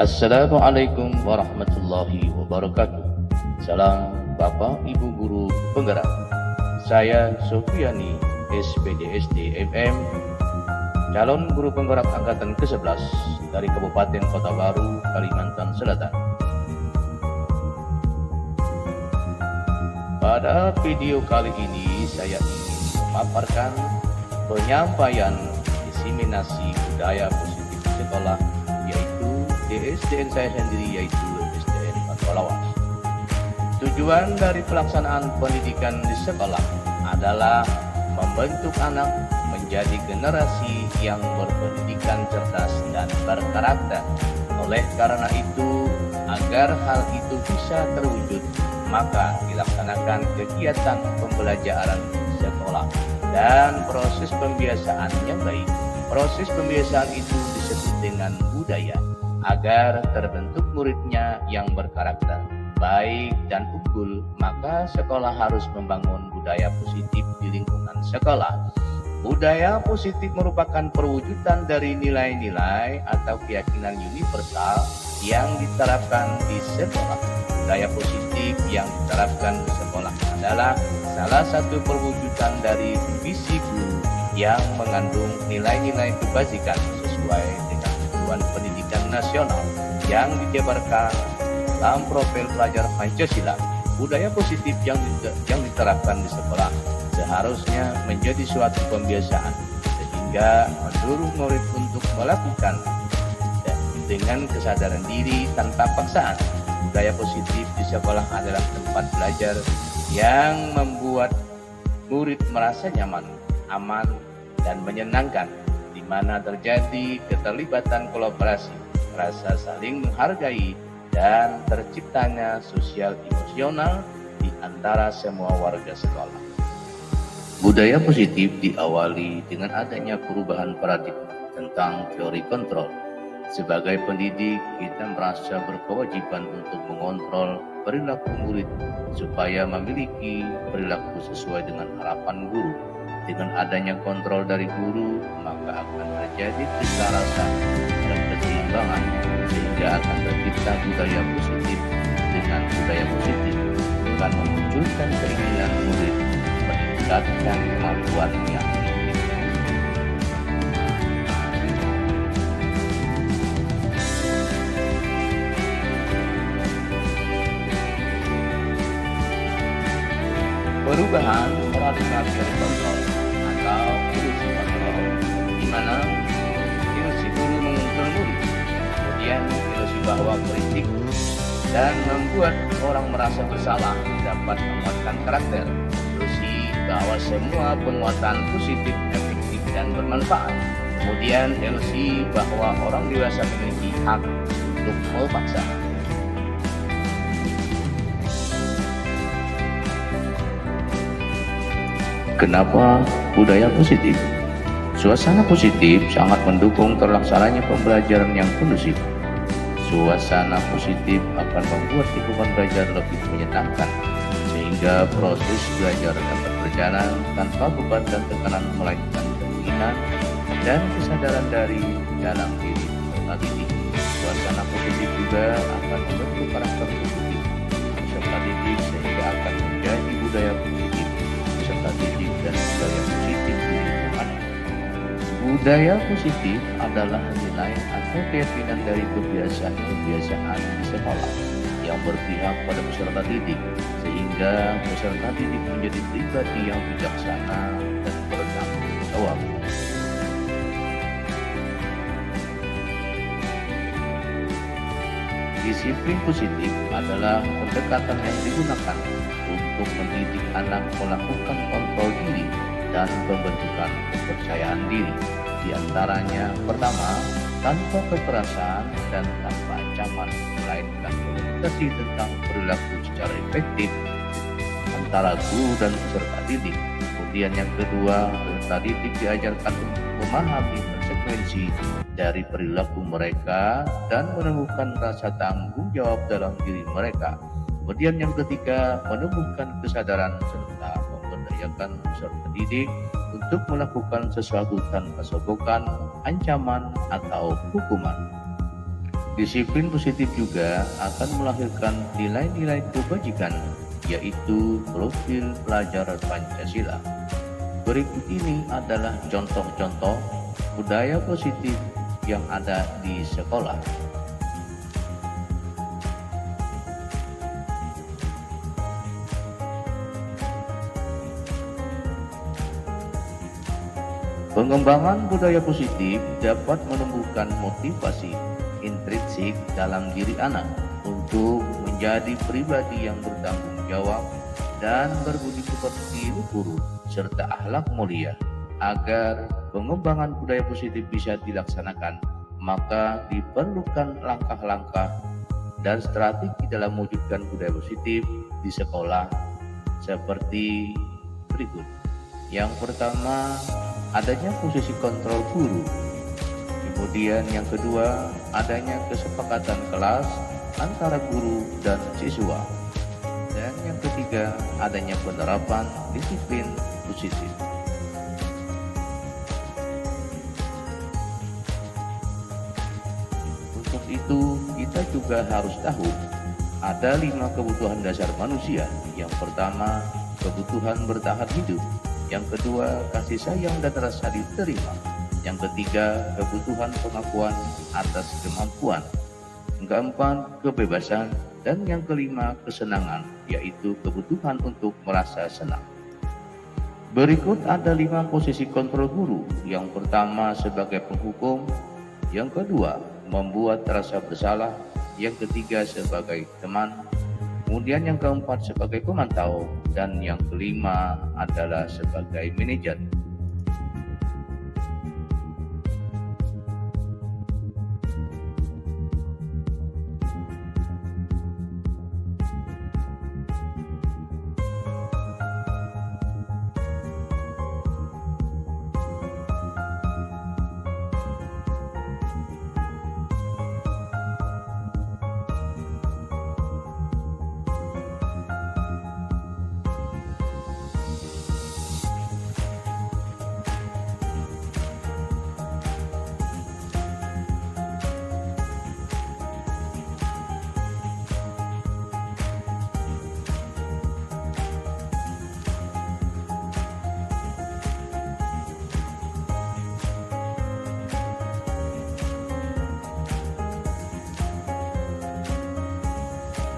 Assalamualaikum warahmatullahi wabarakatuh. Salam Bapak Ibu Guru Penggerak. Saya Sofiani SPDSD MM, calon guru penggerak angkatan ke-11 dari Kabupaten Kota Baru, Kalimantan Selatan. Pada video kali ini saya ingin memaparkan penyampaian diseminasi budaya positif di sekolah, yaitu di SDN saya sendiri, yaitu SDN Patwalawas. Tujuan dari pelaksanaan pendidikan di sekolah adalah membentuk anak menjadi generasi yang berpendidikan cerdas dan berkarakter. Oleh karena itu, agar hal itu bisa terwujud, maka dilaksanakan kegiatan pembelajaran di sekolah dan proses pembiasaan yang baik. Proses pembiasaan itu disebut dengan budaya, agar terbentuk muridnya yang berkarakter baik dan unggul, maka sekolah harus membangun budaya positif di lingkungan sekolah. Budaya positif merupakan perwujudan dari nilai-nilai atau keyakinan universal yang diterapkan di sekolah. Budaya positif yang diterapkan di sekolah adalah salah satu perwujudan dari visi guru yang mengandung nilai-nilai kebajikan sesuai dengan tujuan pendidikan nasional yang dijabarkan dalam profil pelajar Pancasila. Budaya positif yang diterapkan di sekolah seharusnya menjadi suatu pembiasaan, sehingga mendorong murid untuk melakukan dengan kesadaran diri tanpa paksaan. Budaya positif di sekolah adalah tempat belajar yang membuat murid merasa nyaman, aman, dan menyenangkan, di mana terjadi keterlibatan kolaborasi, rasa saling menghargai, dan terciptanya sosial emosional di antara semua warga sekolah. Budaya positif diawali dengan adanya perubahan paradigma tentang teori kontrol. Sebagai pendidik, kita merasa berkewajiban untuk mengontrol perilaku murid supaya memiliki perilaku sesuai dengan harapan guru. Dengan adanya kontrol dari guru, maka akan terjadi keselarasan dan keseimbangan, sehingga akan tercipta budaya positif. Dengan budaya positif akan memunculkan keinginan murid meningkatkan kemampuannya. Perubahan paradigma teori kontrol atau ilusi kontrol, di mana ilusi guru mengontrol murid, kemudian ilusi bahwa kritik dan membuat orang merasa bersalah dapat menguatkan karakter, ilusi bahwa semua penguatan positif, efektif, dan bermanfaat, kemudian ilusi bahwa orang dewasa memiliki hak untuk memaksa. Kenapa budaya positif? Suasana positif sangat mendukung terlaksananya pembelajaran yang kondusif. Suasana positif akan membuat lingkungan belajar lebih menyenangkan, sehingga proses belajar dapat berjalan tanpa beban dan tekanan, melainkan keinginan dan kesadaran dari dalam diri peserta didik. Suasana positif juga akan membentuk karakter positif peserta didik, sehingga akan menjadi budaya positif peserta didik dan budaya positif di lingkungan. Budaya positif adalah nilai atau keyakinan dari kebiasaan-kebiasaan di sekolah yang berpihak pada peserta didik, sehingga peserta didik menjadi pribadi yang bijaksana dan bertanggung jawab. Disiplin positif adalah pendekatan yang digunakan untuk mendidik anak melakukan kontrol diri dan pembentukan kepercayaan diri. Di antaranya, pertama, tanpa kekerasan dan tanpa ancaman, melainkan komunikasi tentang perilaku secara efektif antara guru dan peserta didik. Kemudian yang kedua, peserta didik diajarkan untuk memahami konsekuensi dari perilaku mereka dan menemukan rasa tanggung jawab dalam diri mereka. Kemudian yang ketiga, menumbuhkan kesadaran serta memberdayakan peserta didik untuk melakukan sesuatu tanpa sogokan, ancaman, atau hukuman. Disiplin positif juga akan melahirkan nilai-nilai kebajikan, yaitu profil pelajar Pancasila. Berikut ini adalah contoh-contoh budaya positif yang ada di sekolah. Pengembangan budaya positif dapat menumbuhkan motivasi intrinsik dalam diri anak untuk menjadi pribadi yang bertanggung jawab dan berbudi pekerti guru serta akhlak mulia. Agar pengembangan budaya positif bisa dilaksanakan, maka diperlukan langkah-langkah dan strategi dalam mewujudkan budaya positif di sekolah seperti berikut. Yang pertama, adanya posisi kontrol guru. Kemudian yang kedua, adanya kesepakatan kelas antara guru dan siswa. Dan yang ketiga, adanya penerapan disiplin positif. Untuk itu, kita juga harus tahu ada 5 kebutuhan dasar manusia. Yang pertama, kebutuhan bertahan hidup. Yang kedua, kasih sayang dan rasa diterima. Yang ketiga, kebutuhan pengakuan atas kemampuan. Yang keempat, kebebasan. Dan yang kelima, kesenangan, yaitu kebutuhan untuk merasa senang. Berikut ada 5 posisi kontrol guru. Yang pertama, sebagai penghukum. Yang kedua, membuat rasa bersalah. Yang ketiga, sebagai teman. Kemudian yang keempat sebagai pemantau, dan yang kelima adalah sebagai manajer.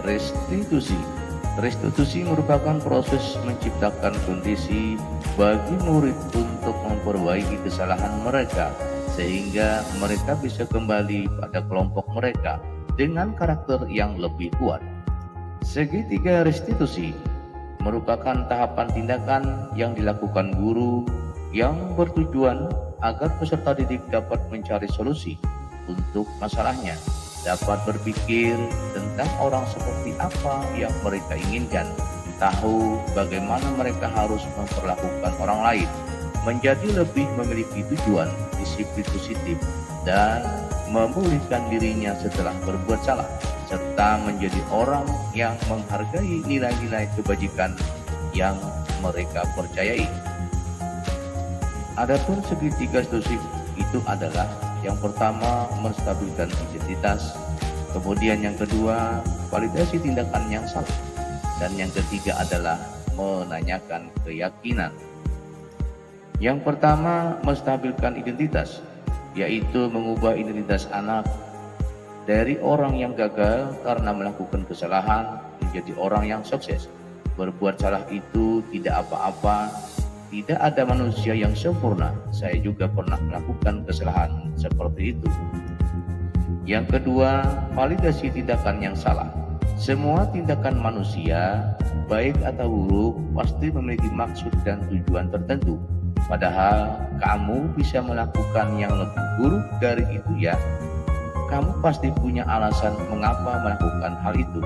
Restitusi. Restitusi merupakan proses menciptakan kondisi bagi murid untuk memperbaiki kesalahan mereka sehingga mereka bisa kembali pada kelompok mereka dengan karakter yang lebih kuat. Segitiga restitusi merupakan tahapan tindakan yang dilakukan guru yang bertujuan agar peserta didik dapat mencari solusi untuk masalahnya, dapat berpikir tentang orang seperti apa yang mereka inginkan, tahu bagaimana mereka harus memperlakukan orang lain, menjadi lebih memiliki tujuan, disiplin positif, dan memulihkan dirinya setelah berbuat salah, serta menjadi orang yang menghargai nilai-nilai kebajikan yang mereka percayai. Adapun segitiga restitusi itu adalah yang pertama, menstabilkan identitas. Kemudian yang kedua, validasi tindakan yang salah. Dan yang ketiga adalah menanyakan keyakinan. Yang pertama, menstabilkan identitas, yaitu mengubah identitas anak dari orang yang gagal karena melakukan kesalahan menjadi orang yang sukses. Berbuat salah itu tidak apa-apa. Tidak ada manusia yang sempurna. Saya juga pernah melakukan kesalahan seperti itu. Yang kedua, validasi tindakan yang salah. Semua tindakan manusia, baik atau buruk, pasti memiliki maksud dan tujuan tertentu. Padahal kamu bisa melakukan yang lebih buruk dari itu ya. Kamu pasti punya alasan mengapa melakukan hal itu.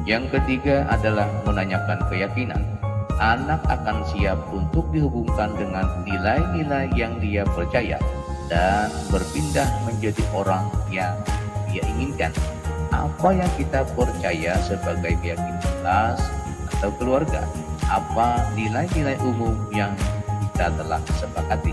Yang ketiga adalah menanyakan keyakinan. Anak akan siap untuk dihubungkan dengan nilai-nilai yang dia percaya dan berpindah menjadi orang yang dia inginkan. Apa yang kita percaya sebagai keyakinan kelas atau keluarga? Apa nilai-nilai umum yang kita telah sepakati?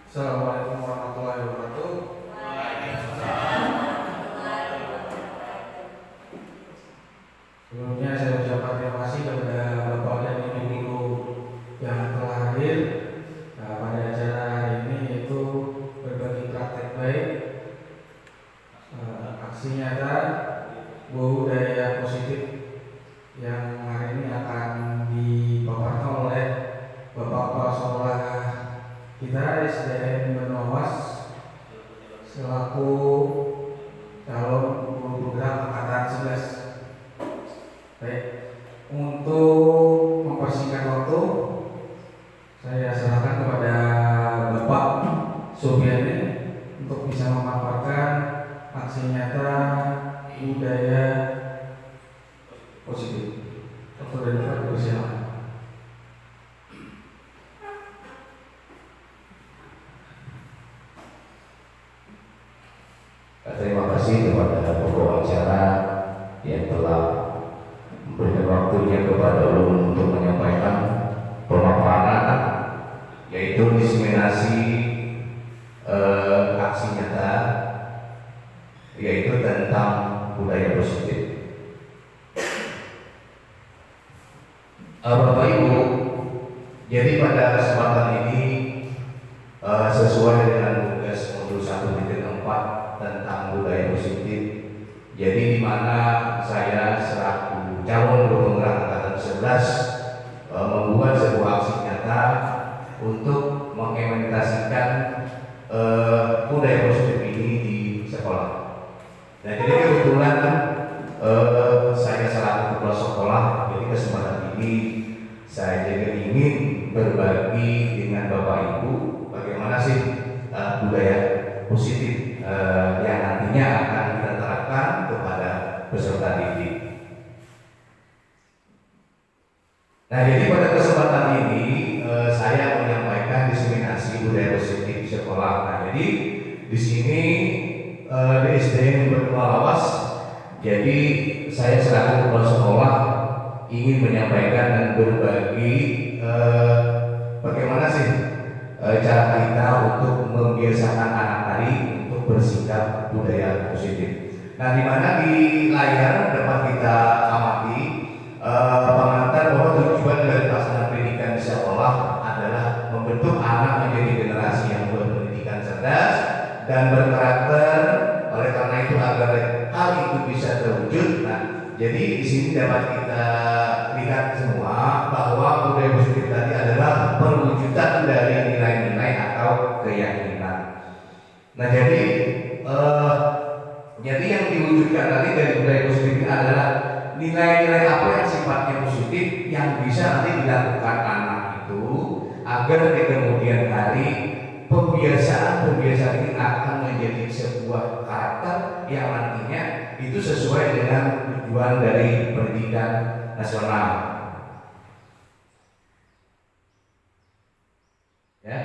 Assalamualaikum warahmatullahi wabarakatuh. Sebelumnya saya ucapkan terima kasih kepada Bapak dan Ibu guru yang telah hadir pada acara hari ini, yaitu berbagi praktek baik, aksi nyata budaya positif yang hari ini akan dipaparkan oleh Bapak Kepala Sekolah kita SDN Benowas selaku calon guru program angkatan 11. Baik, untuk mempersingkat waktu, saya serahkan kepada Bapak Subiani untuk bisa memaparkan aksi nyata budaya positif. Waktu dan tempat bersilakan. Terima kasih kepada pokok acara yang telah memberikan waktunya kepada ulun untuk menyampaikan pemaparan, yaitu diseminasi aksi nyata, yaitu tentang budaya positif. Bapak Ibu, jadi pada kesempatan ini sesuai dengan tugas modul 1.4 tentang budaya positif. Jadi di mana saya selaku calon guru penggerak angkatan 11 membuat sebuah aksi nyata untuk mengimplementasikan budaya positif ini di sekolah. Nah, jadi kebetulan saya selaku kepala sekolah, jadi kesempatan ini saya juga ingin berbagi dengan Bapak Ibu bagaimana sih budaya positif yang nantinya akan kita terapkan kepada peserta didik. Nah, jadi pada kesempatan ini saya menyampaikan diseminasi budaya positif di sekolah. Nah, jadi di sini di SDN Benowas, jadi saya selaku kepala sekolah ingin menyampaikan dan berbagi bagaimana sih cara kita untuk membiasakan anak tadi bersikap budaya positif. Nah, di mana di layar dapat kita amati pengantar bahwa tujuan dari pelaksanaan pendidikan di sekolah adalah membentuk anak menjadi generasi yang berpendidikan cerdas dan berkarakter. Oleh karena itu, agar hal itu bisa terwujud, nah, jadi di sini dapat kita lihat semua bahwa budaya positif tadi adalah perwujudan dari nilai-nilai atau keyakinan. Nah, jadi yang diwujudkan tadi dari budaya positif ini adalah nilai-nilai apa yang sifatnya positif yang bisa nanti dilakukan anak itu agar di kemudian hari pembiasaan ini akan menjadi sebuah karakter yang nantinya itu sesuai dengan tujuan dari pendidikan nasional. Ya,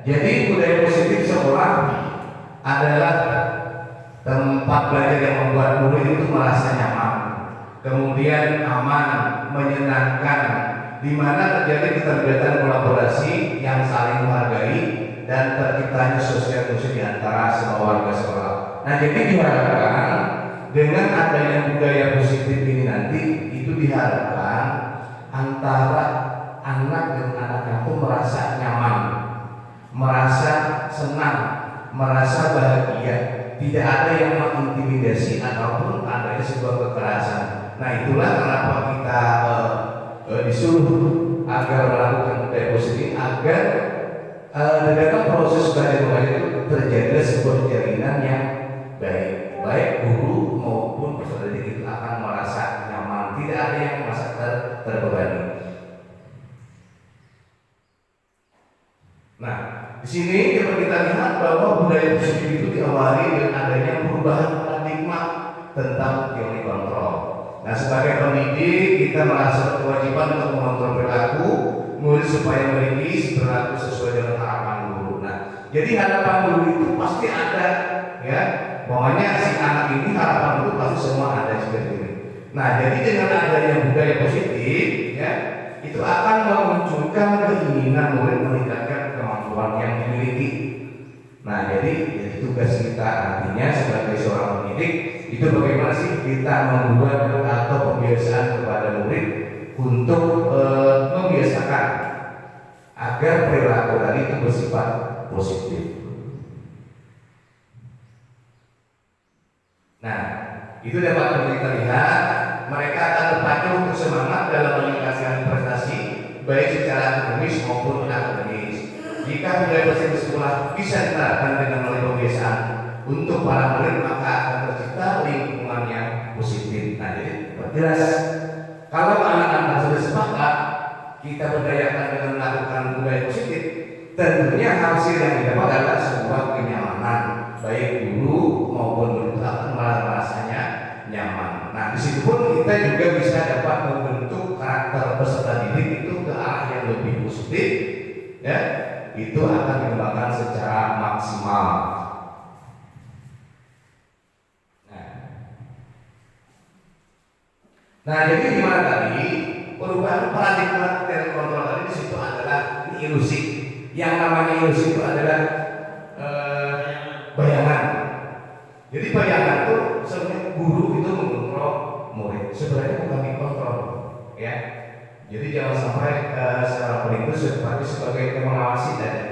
jadi budaya positif sekolah adalah tempat belajar yang membuat guru itu merasa nyaman, kemudian aman, menyenangkan, di mana terjadi keterlibatan kolaborasi yang saling menghargai dan terciptanya sosialisasi di antara semua warga sekolah. Nah, jadi diharapkan dengan adanya budaya positif ini nanti itu diharapkan antara anak dan anak itu merasa nyaman, merasa senang, merasa bahagia, tidak ada yang mengintimidasi ataupun adanya sebuah kekerasan. Nah, itulah kenapa kita disuruh agar melakukan budaya positif agar dalam proses belajar mengajar itu terjadi sebuah jalinan yang baik guru maupun peserta didik itu akan merasa nyaman, tidak ada yang merasa terbebani. Nah, di sini dapat kita lihat bahwa budaya positif itu diawali dengan adanya perubahan paradigma tentang teori kontrol. Nah, sebagai pendidik kita merasa kewajiban untuk mengontrol perilaku murid supaya memiliki perilaku sesuai dengan harapan guru. Nah, jadi harapan guru itu pasti ada, ya. Pokoknya si anak ini harapan guru pasti semua ada seperti ini. Nah, jadi dengan adanya budaya positif, ya, itu akan memunculkan keinginan murid meningkatkan kemampuan yang dimiliki. Nah, jadi tugas kita artinya sebagai seorang pendidik itu bagaimana sih kita membuat atau pembiasaan kepada murid untuk membiasakan agar perilaku tadi itu bersifat positif. Nah, itu dapat kita lihat mereka akan terpacu untuk semangat dalam meningkatkan prestasi baik secara akademis maupun akademis. Jika budaya positif sekolah bisa diterapkan dengan melalui pembiasaan untuk para murid, maka akan tercipta lingkungan yang positif. Nah, jadi jelas kalau anak-anak sudah sepakat kita berdayakan dengan melakukan budaya positif, tentunya hasil yang didapat adalah sebuah kenyamanan baik guru maupun murid akan merasanya nyaman. Nah, di situ pun kita juga bisa dapat membentuk karakter peserta didik itu ke arah yang lebih positif, ya. Itu akan dikembangkan secara maksimal. Nah, jadi gimana tadi perubahan paradigma dari kontrol tadi di situ adalah ilusi. Yang namanya ilusi itu adalah bayangan. Jadi bayangan itu sebenarnya guru itu mengontrol murid. Sebenarnya bukan dikontrol, ya. Jadi jangan sampai secara penuh sebagai mengawasi saja.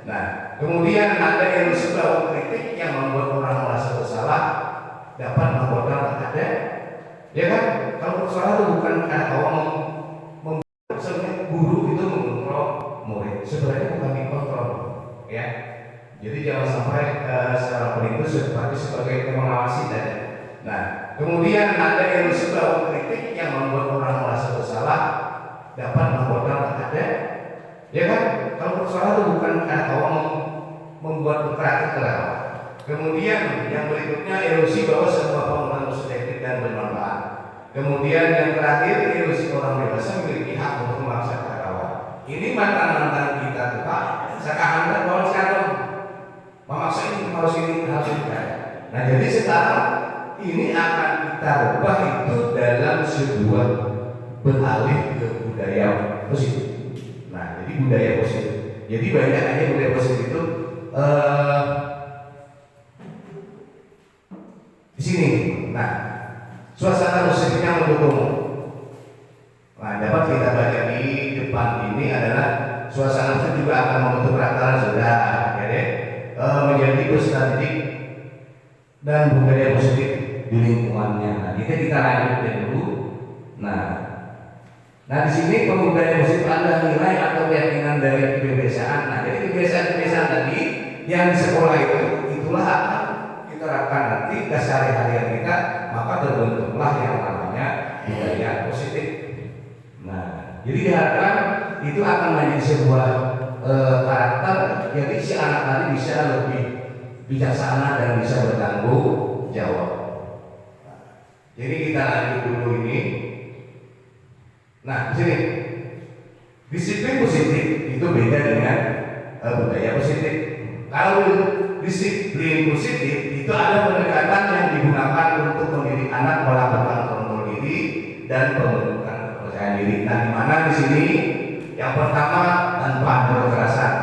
Nah, kemudian ada ilusi bahwa kritik yang membuat orang merasa bersalah dapat membuat orang ada, ya kan? Kalau bersalah itu bukan karena orang sebenarnya guru itu mengontrol murid. Sebenarnya bukan dikontrol, ya. Jadi jangan sampai secara penuh sebagai mengawasi saja. Nah, kemudian ada ilusi bahwa kritik yang membuat orang merasa bersalah dapat membuat orang ada, ya kan? Kalau bersalah itu bukan karena orang membuat kreatif. Kemudian yang berikutnya ilusi bahwa semua penggunaan positif dan bermanfaat. Kemudian yang terakhir ilusi orang dewasa memiliki hak untuk memaksa kawan. Ini mantan kita tuh Pak. Sekarang kalau sekarang memaksa ini harus ini. Nah, jadi sekarang ini akan kita ubah itu dalam sebuah beralih ke budaya positif. Nah, jadi budaya positif. Jadi banyak aja budaya positif itu di sini. Nah, suasana positifnya mendukung. Nah, dapat kita baca di depan ini adalah suasana positif juga akan membentuk rata sudah, jadi menjadi peserta didik dan budaya positif di lingkungannya. Nah, kita lanjutkan dulu. Nah, di sini pembudayaan positif adalah nilai atau keyakinan dari kebiasaan. Nah, jadi kebiasaan tadi yang di sekolah itulah akan kita terapkan nanti ke sehari-harian kita, maka terbentuklah yang namanya budaya positif. Nah, jadi diharapkan itu akan menjadi sebuah karakter. Jadi si anak tadi bisa lebih bijaksana dan bisa bertanggung jawab. Jadi kita lanjut dulu ini. Nah, di sini disiplin positif itu beda dengan budaya positif. Kalau disiplin positif itu ada pendekatan yang digunakan untuk mendidik anak melakukan kontrol diri dan pembentukan kepercayaan diri. Nah, di mana di sini yang pertama tanpa ada kekerasan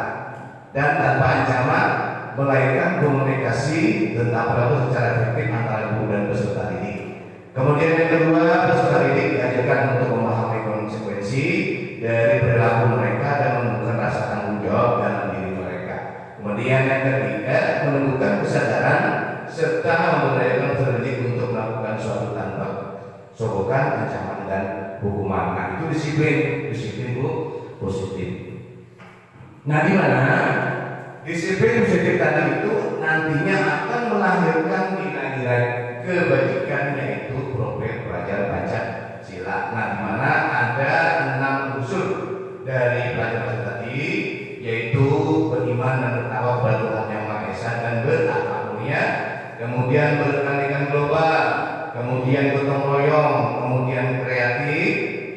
dan tanpa ancaman, melainkan komunikasi tentang perilaku secara efektif antara guru dan peserta didik. Kemudian yang kedua, peserta didik diajarkan untuk memahami konsekuensi dari perilaku mereka dan menentukan rasa tanggung jawab dalam diri mereka. Kemudian yang ketiga, menentukan kesadaran serta memberdayakan peserta didik untuk melakukan suatu tanpa sogokan, ancaman dan hukuman. Nah, itu disiplin itu positif. Nah, di mana disiplin positif tadi itu nantinya akan melahirkan nilai-nilai kebajikan, yaitu profil pelajar Pancasila. Nah, di mana ada 6 unsur dari pelajaran tadi, yaitu beriman dan bertakwa kepada Tuhan Yang Maha Esa dan berakhlak mulia, kemudian berkelanjutan global, kemudian gotong royong, kemudian kreatif,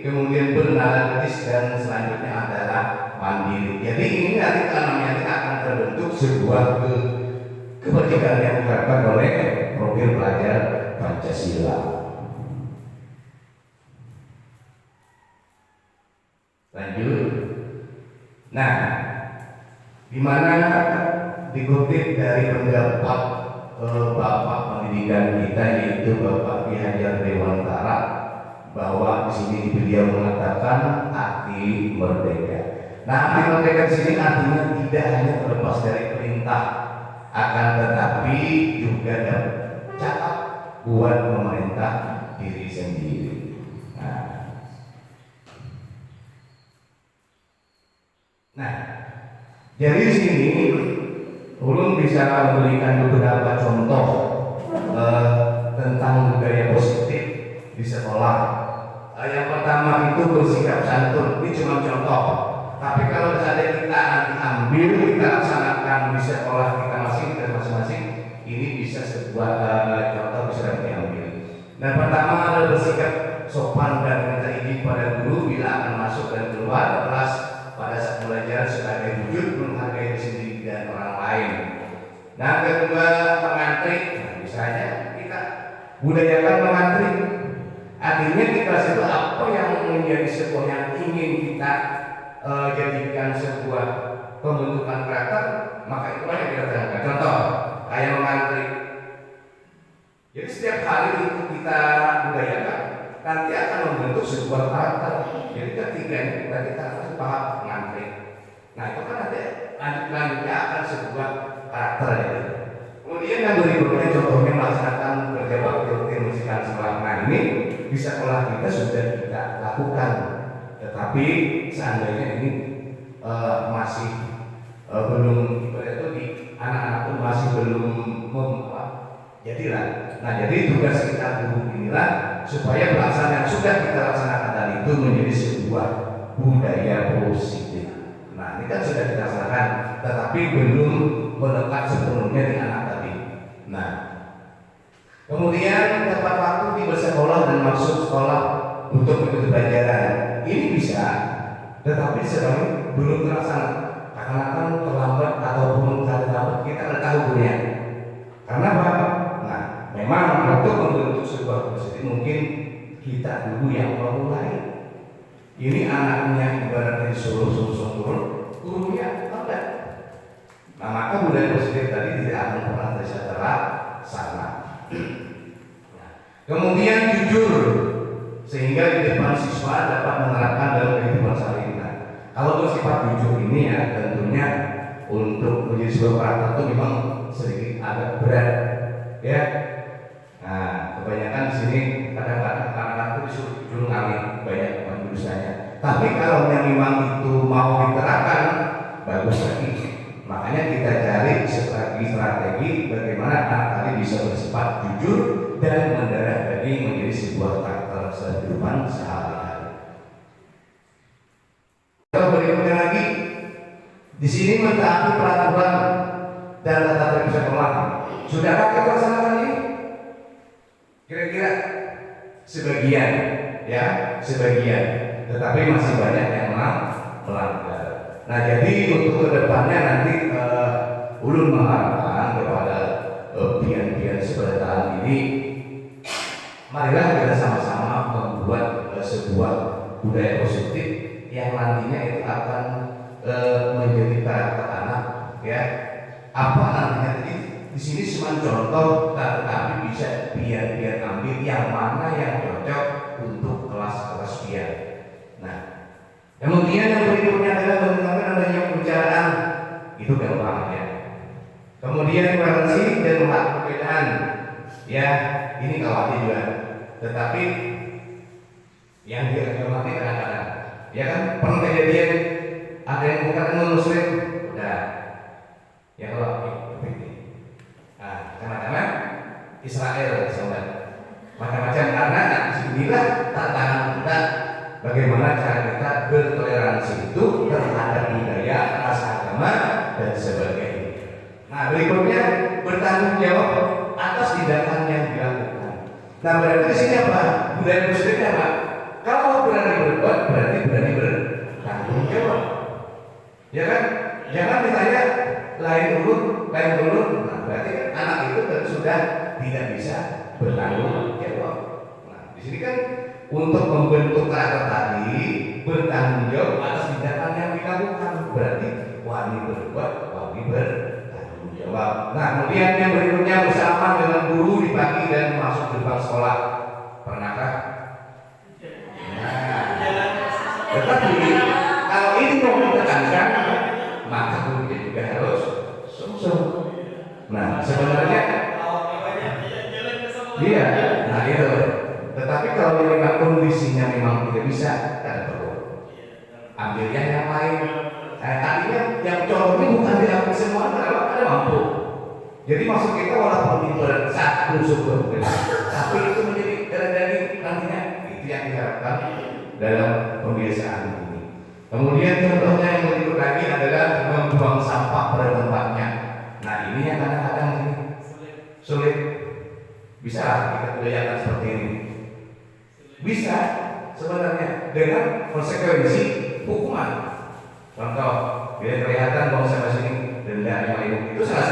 kemudian bernalar kritis, dan selanjutnya adalah mandiri. Jadi ini nanti namanya akan terbentuk sebuah kebajikan yang diharapkan oleh profil pelajar Pancasila. Lanjut. Nah, di mana dikutip dari pendapat Bapak Pendidikan kita, yaitu Bapak Ki Hajar Dewantara, bahwa di sini beliau mengatakan arti merdeka. Nah, arti merdeka di sini artinya tidak hanya terlepas dari perintah, akan tetapi juga dapat cakap buat memerintah diri sendiri. Nah, jadi di sini ulun bisa memberikan beberapa contoh tentang budaya positif di sekolah. Yang pertama itu bersikap santun. Ini cuma contoh. Tapi kalau misalnya kita nanti ambil, kita laksanakan di sekolah kita masing-masing, ini bisa sebuah contoh bisa diambil. Nah, pertama adalah bersikap sopan dan minta izin pada guru bila akan masuk dan keluar kelas pada saat belajar sebagai wujud menghargai diri sendiri dan orang lain. Nah, kedua mengantri. Nah, misalnya kita budayakan mengantri. Artinya di kelas itu apa yang menjadi sebuah yang ingin kita jadikan sebuah pembentukan karakter, maka itulah yang kita terangkan. Contoh, kayak mengantri. Jadi setiap hari itu kita budayakan, nanti akan membentuk sebuah karakter. Jadi ketiganya kita harus paham mengantri. Nah, itu kan nanti lanjutnya akan sebuah karakter ya. Kemudian yang berikutnya contohnya melaksanakan kerja bakti rutin musikan sekolah. Nah, ini di sekolah kita sudah kita lakukan, tetapi seandainya ini masih belum itu di anak-anak pun masih belum jadilah. Nah, jadi tugas kita guru inilah supaya pelaksanaan yang sudah kita laksanakan tadi itu menjadi sebuah budaya positif. Nah, ini kan sudah kita laksanakan, tetapi belum melekat sepenuhnya di anak tadi. Nah, kemudian tepat waktu di bersekolah dan masuk sekolah untuk mengikuti pelajaran. Ini bisa, tetapi sebenarnya belum terlaksana. Karena terlambat ataupun terlambat kita nggak tahu gurunya. Karena apa? Nah, memang untuk membentuk sebuah positif mungkin kita dulu yang memulai. Ini anaknya ibaratnya disuruh turun, gurunya lambat. Nah, maka budaya positif tadi tidak akan pernah terlaksana. Kemudian jujur, sehingga di depan siswa dapat menerapkan dalam kehidupan sehari-hari. Kalau bersifat jujur ini ya tentunya untuk menjadi sebuah karakter itu memang sedikit agak berat, ya. Nah, kebanyakan di sini kadang-kadang anak-anak itu disuruh jujur ngalih banyak dosanya. Tapi kalau yang memang itu mau diterapkan, bagus lagi. Makanya kita cari strategi bagaimana anak tadi bisa bersifat jujur dan mendarah daging menjadi sebuah karakter kehidupan sehari-hari. Kalau berikutnya lagi, di sini mentaati peraturan dan tata tertib sekolah. Sudahkah kita laksanakan ini? Kira-kira sebagian, ya, sebagian. Tetapi masih banyak yang melanggar. Nah, jadi untuk kedepannya nanti ulun mengharapkan kepada pian-pian seperti ini, marilah kita sama-sama membuat sebuah budaya positif yang nantinya itu akan menjadi karakter anak, ya. Apa nantinya tadi di sini cuma contoh, tetapi bisa pian-pian ambil yang mana yang cocok untuk kelas-kelas pian. Nah, kemudian yang berikutnya adalah mengenai adanya pembicaraan, itu gampang ya. Kemudian toleransi dan menghargai perbedaan, ya, ini khawatir juga. Tetapi yang dihormati kadang-kadang, ya kan, pernah kejadian ada yang bukan non-muslim, udah, ya kalau ini, macam-macam Israel, saudara, macam-macam karena disinilah tantangan kita. Bagaimana cara kita bertoleransi itu terhadap budaya, ras agama dan sebagainya. Nah, berikutnya bertanggung jawab atas tindakan yang dilakukan. Nah, berarti di sini apa? Budaya positifnya apa? Kalau berani berbuat, berarti berani bertanggung jawab. Ya kan? Jangan ditanya lain dulu. Nah, berarti kan anak itu sudah tidak bisa bertanggung jawab. Nah, di sini kan untuk membentuk karakter tadi bertanggung jawab atas tindakan yang dilakukan, berarti wani berbuat, wani bertanggung Jawab. Nah, kemudian yang berikutnya bersalaman dengan guru di pagi dan masuk gerbang sekolah. Pernahkah? Nah, tetapi kalau ini mau ditekankan, maka gurunya juga harus sungsung. Nah, sebenarnya iya, nah itu. Tetapi kalau memang kondisinya memang tidak bisa, tidak perlu. Ambilnya yang lain. Artinya yang contohnya bukan diambil semua, ada mampu. Jadi maksud kita walaupun itu ada satu syukur, tapi itu menjadi dari nantinya itu yang diharapkan dalam pembiasaan ini. Kemudian contohnya yang berikut lagi adalah membuang sampah pada tempatnya. Nah ini yang kadang-kadang sulit. Bisa kita udayakan seperti ini. Bisa sebenarnya dengan konsekuensi hukuman. Contoh, bila kelihatan bahwa sama sini denda 5.000 itu salah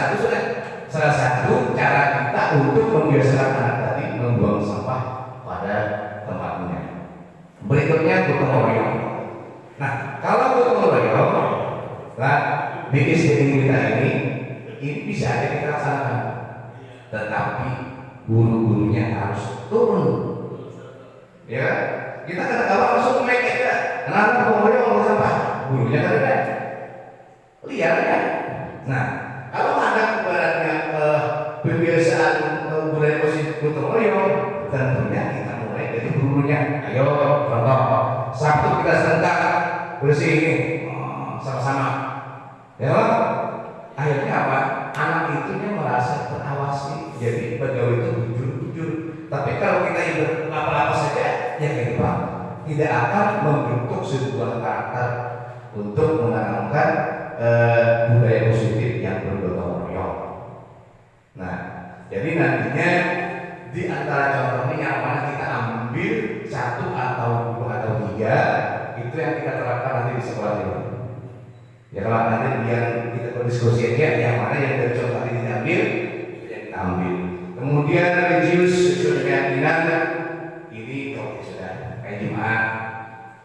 satu cara kita untuk membiasakan anak tadi membuang sampah pada tempatnya. Berikutnya gotong royong. Nah, kalau gotong royong, nah di SDN kita ini bisa aja kita laksanakan, tetapi guru-gurunya harus turun. Ya, kita kadang-kadang langsung make aja. Kenapa gotong royong membuang sampah? Gurunya kan ada liar ya. Nah, kalau ada ibaratnya pembiasaan budaya positif gotong royong, tentunya kita mulai dari gurunya. Ayo, contoh Sabtu kita serentak bersih ini sama-sama. Ya, akhirnya apa? Anak itu merasa terawasi, jadi pegawai itu jujur. Tapi kalau kita yang berlapa-lapa saja, ya kita tidak akan membentuk sebuah karakter untuk menanamkan budaya positif yang bergotong royong. Nah, jadi nantinya di antara contohnya yang mana kita ambil 1 atau 2 atau 3 itu yang kita terapkan nanti di sekolah ini. Ya kalau nanti biar kita berdiskusi aja yang mana yang dari contoh tadi diambil itu yang kita ambil. Kemudian religius sesuai keyakinan ini kalau sudah kayak Jumat,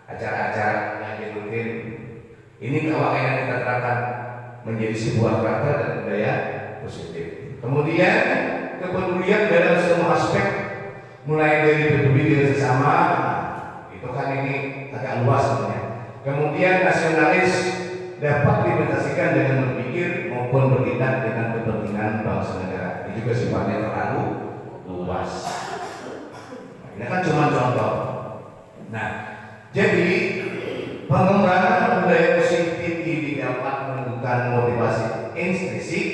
acara-acara yang rutin. Ini kalau yang kita terapkan menjadi sebuah karakter dan budaya positif. Kemudian kepedulian dalam semua aspek, mulai dari peduli dengan sesama, itu kan ini agak luas sebenarnya. Kemudian nasionalis dapat diimplementasikan dengan berpikir maupun bertindak dengan kepentingan bangsa negara. Ini juga sifatnya terlalu luas. Ini kan cuma contoh. Nah, jadi pengembangan budaya positif ini dapat menumbuhkan motivasi intrinsik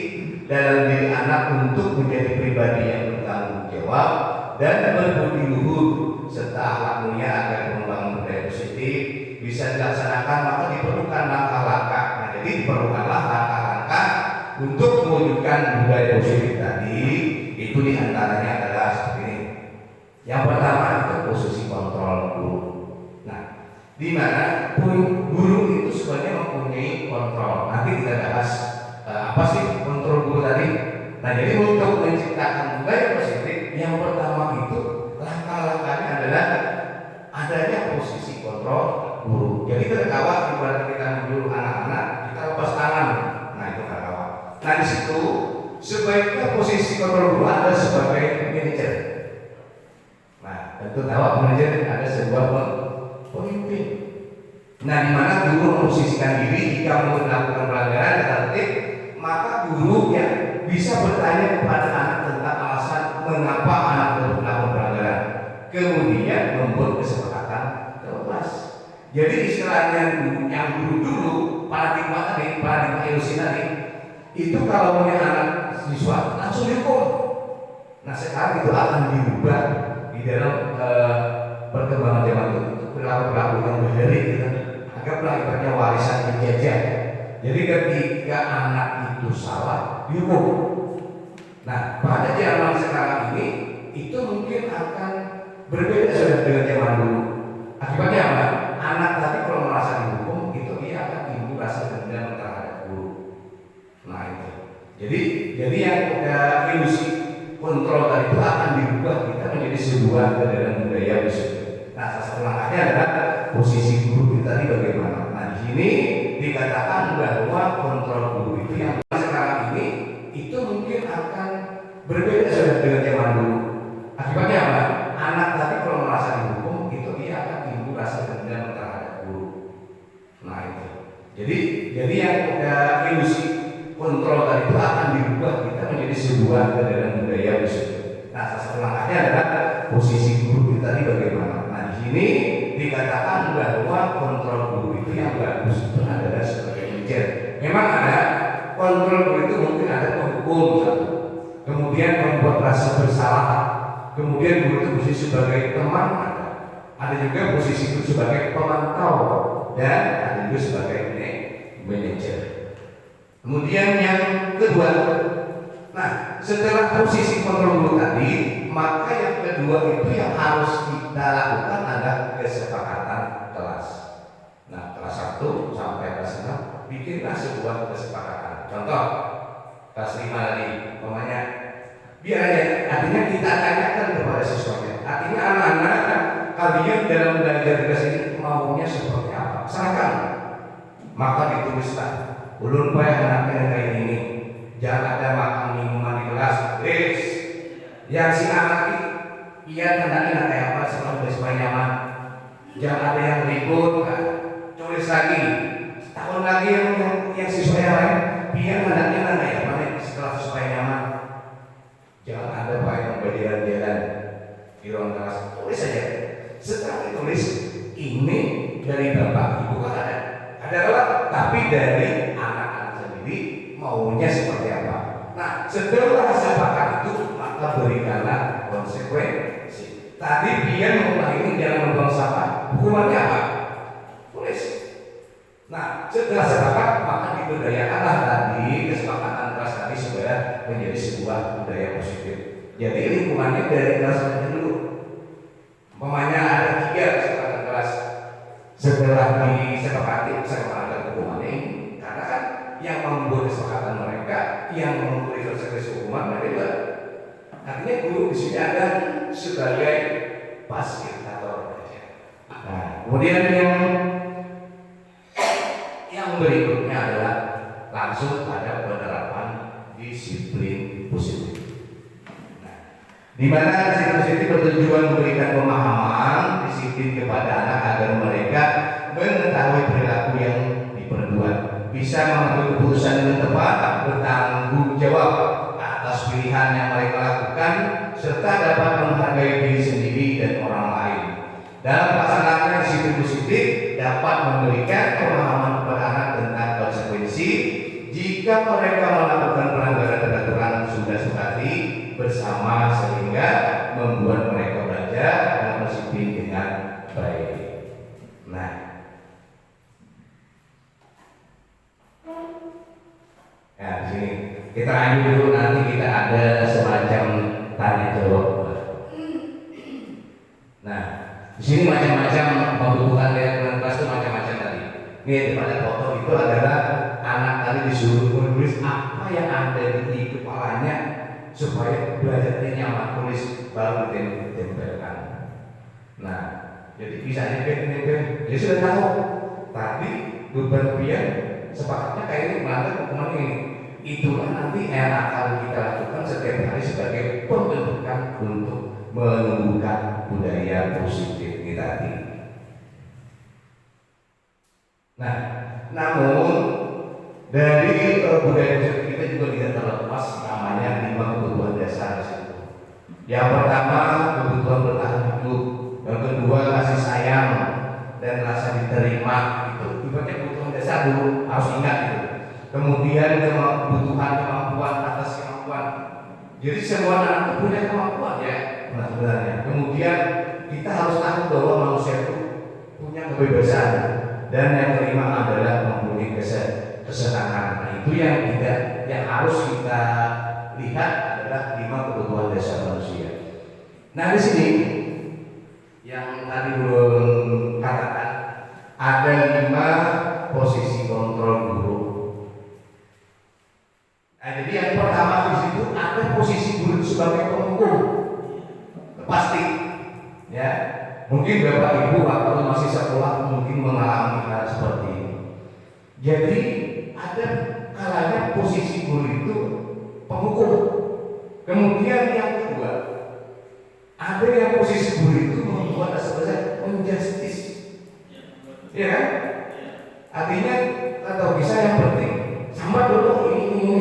dalam diri anak untuk menjadi pribadi yang bertanggung jawab dan berbudi luhur serta akhlak mulia agar pengembangan budaya positif bisa dilaksanakan, maka diperlukan langkah-langkah. Nah, jadi diperlukanlah langkah-langkah untuk mewujudkan budaya positif tadi. Itu diantaranya adalah seperti ini. Yang pertama itu posisi kontrol guru. Nah, di mana guru itu sebenarnya mempunyai kontrol. Nanti kita bahas apa sih kontrol guru tadi. Nah, jadi untuk menciptakan budaya positif, yang pertama itu langkah-langkahnya adalah adanya posisi kontrol guru. Jadi terkawal ibarat kita menyuruh anak-anak kita lepas tangan. Nah, itu terkawal. Nah, di situ sebaiknya posisi kontrol guru ada sebagai manajer. Nah, tentu tahu manajer ada sebuah pemimpin. Nah, di mana guru memposisikan diri jika melakukan pelanggaran tertib, maka guru yang bisa bertanya kepada anak tentang alasan mengapa anak tersebut melakukan pelanggaran, kemudian membuat kesepakatan kelas. Jadi istilahnya yang dulu paradigma ilusi tadi itu kalau punya anak siswa langsung dihukum. Nah, sekarang itu akan diubah di dalam perkembangan zaman itu perilaku yang berhari gitu. Anggaplah ibaratnya warisan penjajah. Jadi ketika anak itu salah dihukum. Nah, pada zaman sekarang ini itu mungkin akan berbeda sudah dengan zaman dulu. Akibatnya apa? Anak tadi kalau merasa dihukum itu dia akan timbul rasa dendam terhadap guru. Nah, itu. Jadi yang ilusi kontrol tadi itu akan diubah kita menjadi sebuah dalam budaya positif. Nah, salah satu langkahnya adalah posisi guru kita tadi bagaimana. Nah, di sini dikatakan bahwa kontrol guru itu yang sekarang ini itu Jadi yang ilusi kontrol tadi itu akan dirubah kita menjadi sebuah dalam budaya positif. Nah, salah satu langkahnya adalah posisi guru kita tadi bagaimana. Nah, di sini dikatakan bahwa kontrol guru itu yang bagus itu adalah sebagai manajer. Memang ada kontrol guru itu mungkin ada penghukum satu, kemudian membuat rasa bersalah, kemudian guru itu posisi sebagai teman, ada juga posisi guru sebagai pemantau, dan ada juga sebagai manajer. Kemudian yang kedua, nah setelah posisi kontrol guru tadi, maka yang kedua itu yang harus kita lakukan adalah kesepakatan kelas. Nah, kelas 1 sampai kelas 6 bikinlah sebuah kesepakatan. Contoh, kelas 5 tadi, umpamanya biar aja, artinya kita tanyakan kepada siswanya. Artinya anak-anak kalian dalam belajar kelas ini maunya seperti apa? Silakan. Maka ditulislah, ulun payah anaknya kayak ini. Jangan ada makan minuman di kelas. Yang si anak ini, ia tandanya kayak apa supaya nyaman. Jangan ada yang ribut. Tulis lagi. Tahun lagi yang siswa yang lain, biar tandanya kayak apa setelah supaya nyaman. Jangan ada pak yang berjalan-jalan di ruang kelas. Tulis saja. Setelah ditulis, ini dari bapak ibu kan ada kalau tapi dari anak-anak sendiri maunya seperti apa. Nah, setelah sepakat itu maka berikanlah konsekuensi. Tadi dia mengulangi ini jangan membuang sampah. Hukumannya apa? Tulis. Nah, setelah sepakat maka diberdayakanlah tadi kesepakatan kelas tadi supaya menjadi sebuah budaya positif. Jadi lingkungannya dari kelas saja dulu. Umpamanya ada 3 kesepakatan kelas. Setelah disepakati kesepakatan hukuman ini, karena kan yang membuat kesepakatan mereka, yang memberi konsekuensi hukuman mereka. Artinya guru di sini ada sebagai fasilitator. Nah, kemudian yang berikutnya adalah langsung pada penerapan disiplin positif. Di mana disiplin positif bertujuan memberikan pemahaman disiplin kepada anak agar mereka mengetahui perilaku yang diperbuat, bisa mengambil keputusan dengan tepat, bertanggung jawab atas pilihan yang mereka lakukan, serta dapat menghargai diri sendiri dan orang lain. Dalam pelaksanaannya disiplin positif dapat memberikan pemahaman kepada anak tentang konsekuensi jika mereka melakukan pelanggaran peraturan sudah sepakati bersama, sehingga membuat mereka belajar dan disiplin dengan baik. Nah, di sini kita lanjut dulu, nanti kita ada semacam tanya jawab. Nah, di sini macam-macam pembentukan dari kelas itu macam-macam tadi. Ini pada foto itu adalah anak tadi disuruh menulis apa yang ada di kepalanya supaya belajarnya nyaman, tulis baru ditempelkan. Nah, jadi bisa nempel, dia sudah tahu. Tadi beban dia sepakatnya kayak ini melanggar hukuman ini. Itulah nanti yang akan kita lakukan setiap hari sebagai pembentukan untuk menumbuhkan budaya positif ini tadi. Nah, namun dari budaya positif kita juga tidak terlepas namanya 5 kebutuhan dasar di situ. Yang pertama kebutuhan bertahan hidup, yang kedua kasih sayang dan rasa diterima. Itu ibaratnya kebutuhan dasar dulu, harus ingat itu. Kemudian kebutuhan kemampuan atas kemampuan. Jadi semua anak itu punya kemampuan ya, sebenarnya. Kemudian kita harus tahu bahwa manusia itu punya kebebasan, dan yang kelima adalah mempunyai kesenangan. Nah, itu yang harus kita lihat adalah 5 kebutuhan dasar manusia. Nah, di sini yang tadi belum katakan ada 5 posisi kontrol guru. Nah, jadi yang pertama di situ ada posisi guru sebagai penghukum, pasti, ya. Mungkin bapak ibu waktu masih sekolah mungkin mengalami hal seperti ini. Jadi ada kalanya posisi guru itu penghukum. Kemudian yang kedua, ada yang posisi guru itu membuat sebenarnya menjustice, ya kan? Artinya atau bisa yang penting sambat dulu ini.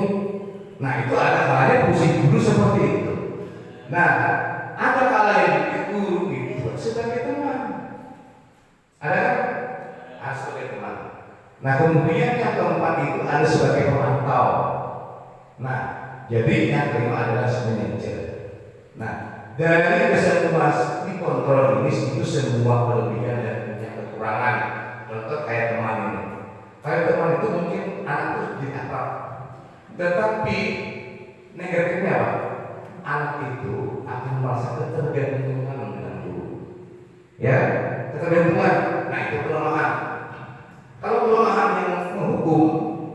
Nah itu ada kalanya fungsi guru seperti itu. Nah ada kalanya guru itu sebagai teman. Ada kan? Sebagai teman. Nah kemudian yang keempat itu ada sebagai pemantau. Nah jadi yang kelima adalah manajer. Nah dari kesemua dikontrol ini itu semua kelebihan dan punya kekurangan. Contoh kayak teman ini. Kayak teman itu mungkin anak itu diakrab, tetapi negatifnya apa? Anak itu akan merasa ketergantungan dengan guru. Ya, ketergantungan. Nah itu kelemahan. Kalau kelemahan yang menghukum,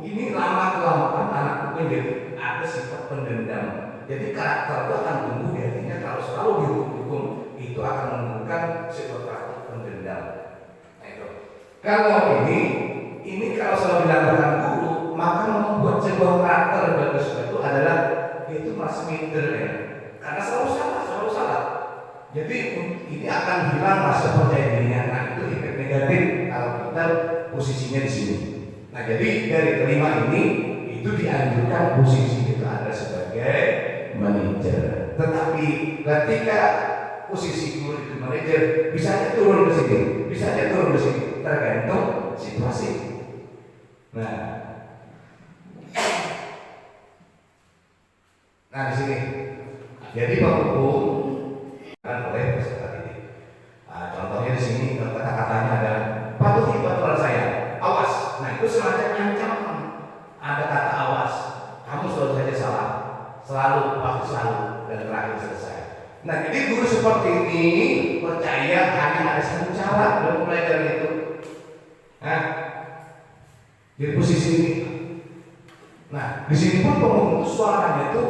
ini lama kelamaan anak itu menjadi ada sifat pendendam. Jadi karakter itu akan tumbuh. Artinya kalau selalu dihukum itu akan menumbuhkan sifat karakter pendendam. Nah itu. Kalau ini kalau selalu dilakukan guru, maka membuat sebuah karakter bagus itu adalah itu masih minder ya. Karena selalu salah. Jadi ini akan hilang rasa percaya dirinya. Nah itu efek negatif kalau kita posisinya di sini. Nah jadi dari kelima ini itu dianjurkan posisi itu ada sebagai manajer. Tetapi ketika posisi guru itu manajer, bisa aja turun ke sini, bisa aja turun ke sini, tergantung situasi. Nah di sini, jadi penghukum kan oleh peserta didik. Contohnya di sini kata-katanya adalah patuhi peraturan saya, awas. Nah itu semacam ancaman. Ada kata awas, kamu selalu saja salah, pasti selalu dan terakhir selesai. Nah jadi guru seperti ini percaya hanya ada satu cara untuk mulai dari itu. Nah, di posisi ini. Nah di sini pun penghukum suaranya itu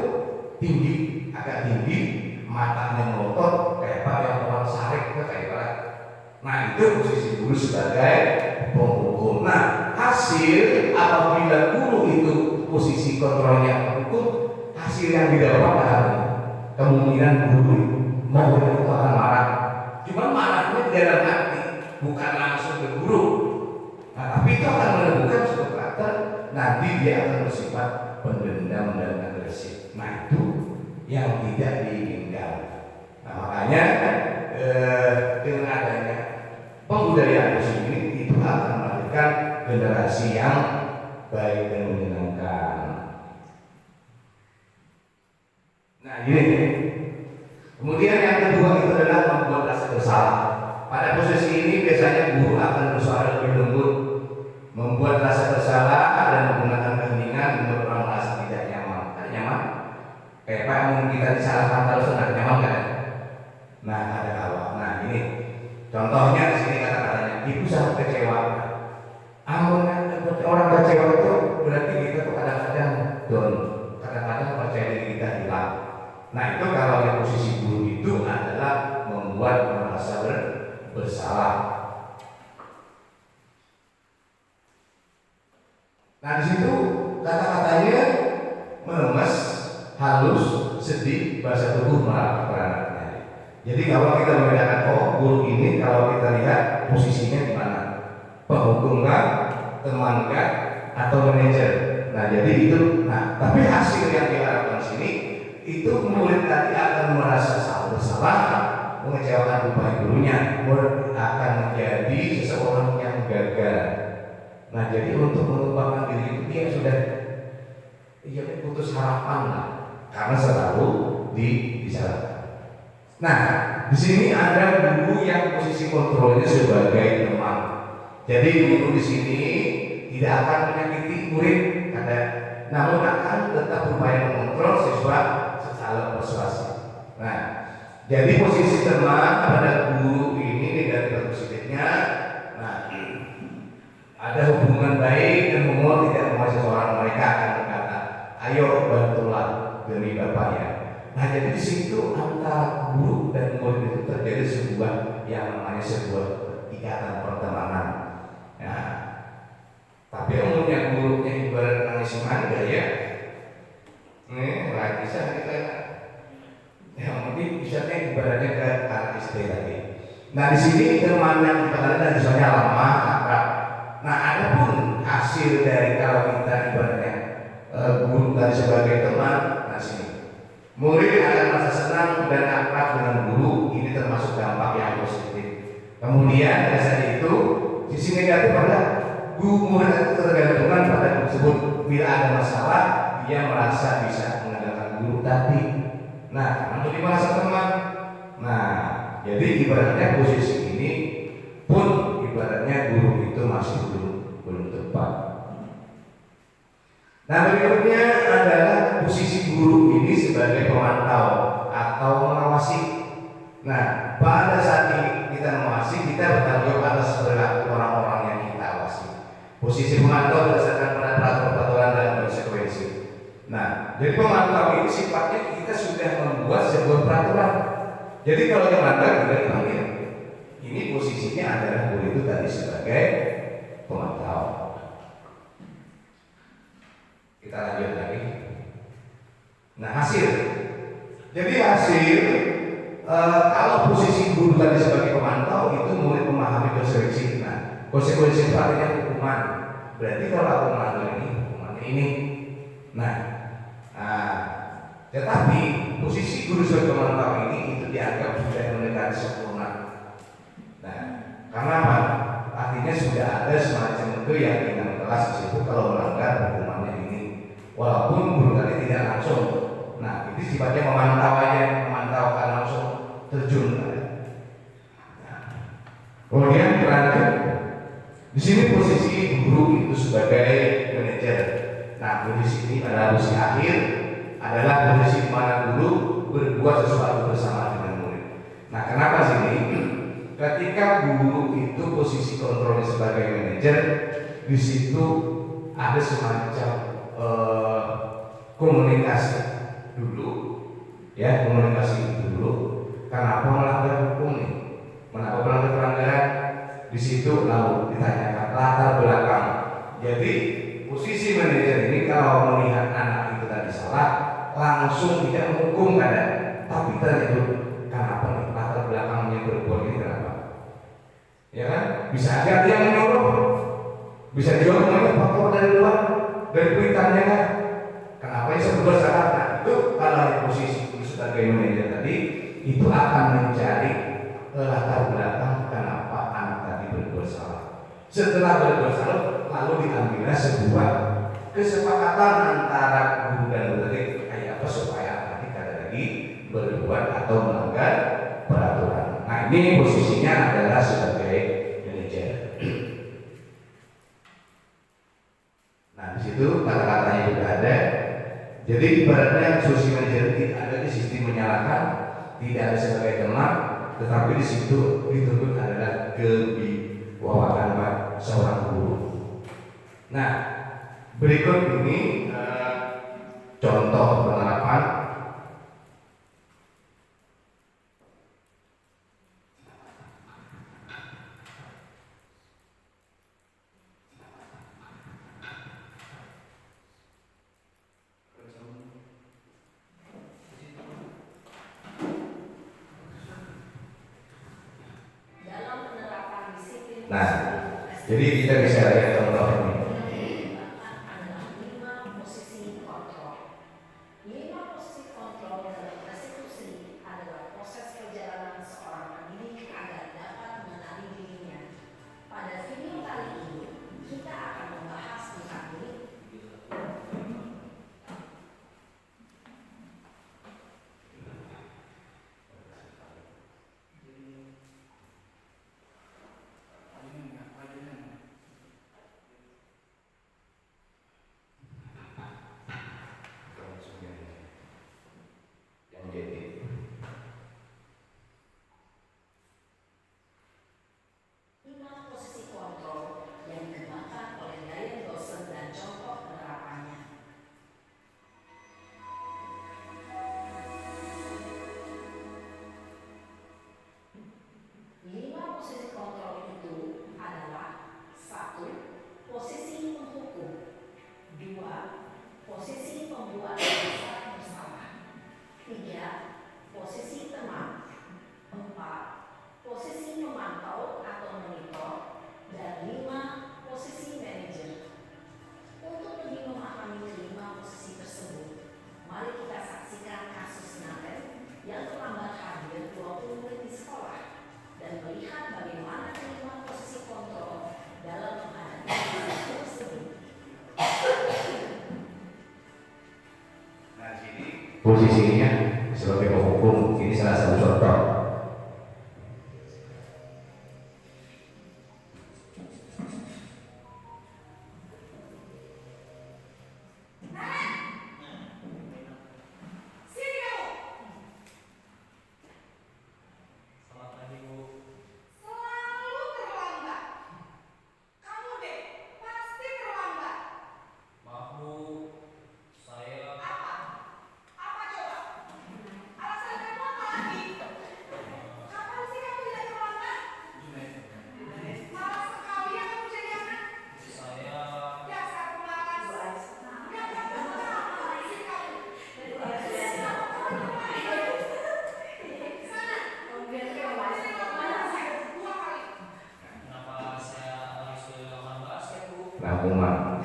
tinggi, agak tinggi, matanya melotot kayak yang orang sarik kayak. Nah itu posisi guru sebagai penghukum. Nah hasil apabila guru itu posisi kontrolnya penghukum, hasil yang didapat adalah kemungkinan guru mau itu akan marah. Cuman marahnya di dalam hati, bukan langsung ke guru. Nah tapi itu akan menentukan suatu karakter. Nanti dia akan bersifat pendendam dan agresif. Nah itu yang tidak diinginkan. Nah makanya dengan adanya pembudayaan di sini itu akan melahirkan generasi yang baik dan menyenangkan. Nah ini. Kemudian yang kedua itu adalah membuat rasa bersalah. Pada posisi ini biasanya guru akan bersuara lebih lembut, membuat rasa bersalah dan menggunakan keheningan membuat orang merasa tidak nyaman. Tidak nyaman? Kayak Pak mungkin kita disalahkan terus nggak nyaman kan? Nah ada awal. Nah ini contohnya di sini kata-katanya, ibu sangat kecewa. Orang kecewa itu berarti kita tuh kadang-kadang down, kadang-kadang percaya diri kita hilang. Nah itu kalau yang posisi guru itu adalah membuat merasa bersalah. Nah di situ kata-katanya meremes, halus, sedih, bahasa tubuh merapatkan. Jadi kalau kita membedakan guru ini kalau kita lihat posisinya di mana, penghukum kah, teman kah, atau manajer. Nah jadi itu. Nah tapi hasil yang diharapkan sini itu murid tadi akan merasa bersalah, mengecewakan upaya gurunya, akan menjadi seseorang yang gagal. Nah jadi untuk mengembangkan diri itu dia sudah putus harapan lah, karena selalu disalahkan. Nah di sini ada guru yang posisi kontrolnya sebagai teman. Jadi guru di sini tidak akan menyakiti murid, namun akan tetap berupaya mengontrol siswa secara persuasif. Nah jadi posisi teman pada guru ini negatif positifnya. Nah ada hubungan baik dan humor, tidak mau seseorang mereka akan berkata, ayo bantulah demi bapak ya. Nah jadi di situ antara guru dan murid itu terjadi sebuah yang namanya sebuah ikatan pertemanan. Ya. Tapi umumnya gurunya ibarat nangis manja ya. Nih lagi bisa kita. Yang penting bisa ibaratnya ke anak istri tadi. Nah di sini teman yang kita lihat misalnya lama akrab. Nah, adapun hasil dari Murid akan merasa senang dan akrab dengan guru, ini termasuk dampak yang positif. Kemudian dari saat itu sisi negatif adalah murid itu tergantungan pada guru tersebut. Bila ada masalah, dia merasa bisa mengandalkan guru tadi. Nah, untuk dibahas teman. Nah, jadi ibaratnya posisi ini pun ibaratnya guru itu masih belum tepat. Nah, berikutnya adalah posisi guru ini sebagai pemantau atau mengawasi. Nah, pada saat kita mengawasi, kita bertanggung jawab atas perilaku orang-orang yang kita awasi. Posisi pemantau berdasarkan pada peraturan dan konsekuensi. Nah, jadi pemantau ini sifatnya kita sudah membuat sebuah peraturan. Jadi kalau yang melanggar juga dipanggil. Ini posisinya adalah guru itu tadi sebagai pemantau. Kita lanjut lagi. Nah, hasil. Jadi hasil kalau posisi guru tadi sebagai pemantau itu murid memahami konsekuensi. Nah, konsekuensi itu artinya hukuman. Berarti kalau aku melanggar ini, hukumannya ini. Nah, tetapi posisi guru sebagai pemantau ini itu dianggap sudah mendekati sempurna. Nah, karena apa? Artinya sudah ada semacam keyakinan kelas di situ kalau melanggar hukumannya ini. Walaupun guru tadi tidak langsung. Nah, itu sifatnya memantau aja, memantaukan langsung terjun. Nah, kemudian berlanjut. Di sini posisi guru itu sebagai manajer. Nah, posisi ini pada posisi akhir adalah posisi di mana guru berbuat sesuatu bersama dengan murid. Nah, kenapa sini? Ketika guru itu posisi kontrolnya sebagai manajer, di situ ada semacam komunikasi dulu, ya komunikasi dulu. Kenapa melanggar hukum nih? Kenapa melanggar pelanggaran? Di situ lalu ditanyakan latar belakang. Jadi posisi manajer ini kalau melihat anak itu tadi salah, langsung tidak menghukum kadang, tapi tanya dulu kenapa nih latar belakangnya berbuat ini kenapa? Ya kan? Bisa aja dia menyuruh, bisa juga semuanya faktor dari luar, dari kuitannya kan? Kenapa yang berbuat salah? Nah, itu kalau posisi sebagai manajer tadi itu akan mencari latar belakang kenapa anak tadi berbuat salah. Setelah berbuat salah, lalu diambillah sebuah kesepakatan antara guru dan murid kayak apa supaya anak tidak lagi berbuat atau melanggar peraturan. Nah, ini posisinya adalah sebagai manajer. Nah, di situ kata-katanya juga ada. Jadi ibaratnya posisi manajer tidak ada di sistem menyalahkan, tidak ada sebagai teman, tetapi di situ dituntut adalah kewibawaan seorang guru. Nah, berikut ini contoh penerapan. Nah, jadi kita bisa lihat contoh ini. posisinya sebagai penghukum. Ini salah satu contoh. Rangkuman.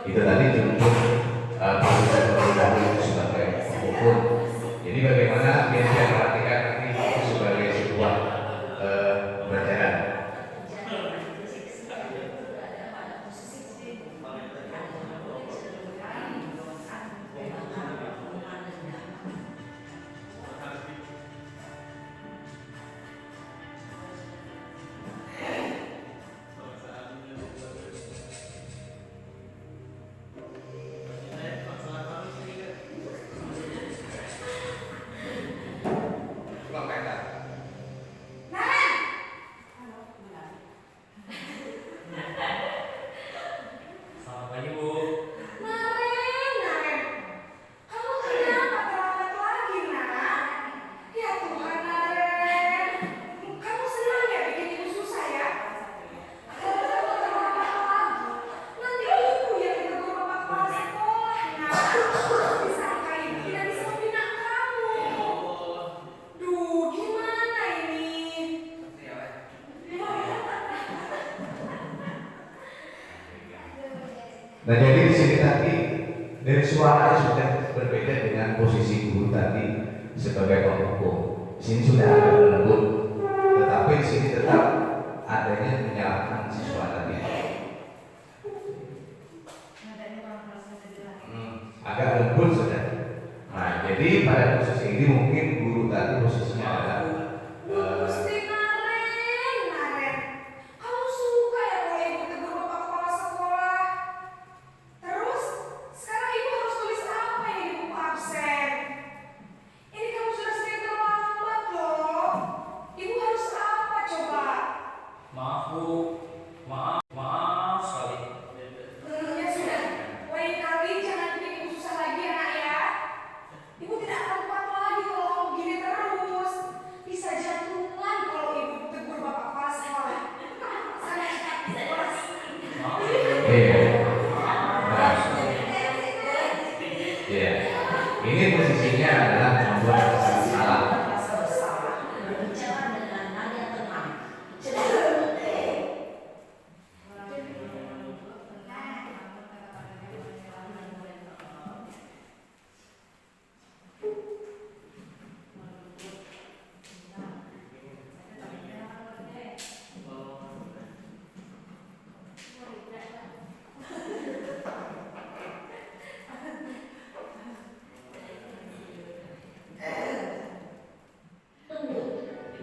Itu tadi contoh posisi terlebih dahulu sebagai penghukum. Jadi bagaimana biar saya perhatikan nanti itu sebagai sebuah pelajaran. Nah, jadi di sini tadi dari suara sudah berbeda dengan posisi guru tadi sebagai penghukum. Di sini sudah agak lembut, tetapi di sini tetap adanya menyalahkan siswa tadi. Agak lembut sudah. Nah, jadi pada posisi ini mungkin guru tadi posisinya adalah ini posisinya adalah membuat kesalahan salah.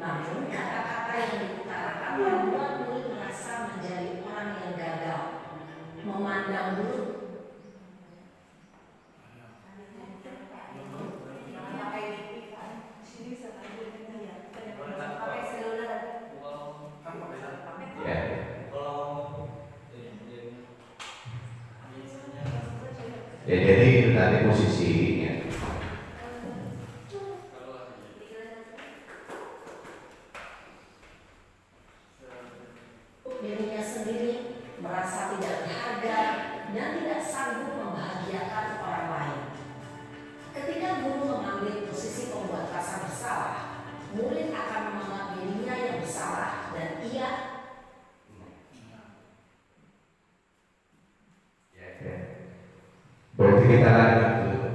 Namun kata-kata yang diutarakan membuat murid merasa menjadi orang yang gagal, memandang buruk. Ya, jadi itu tadi posisinya. Dirinya sendiri merasa tidak berharga dan tidak sanggup membahagiakan orang lain. Ketika guru mengambil posisi pembuat rasa bersalah, murid akan Berarti kita lanjut dulu.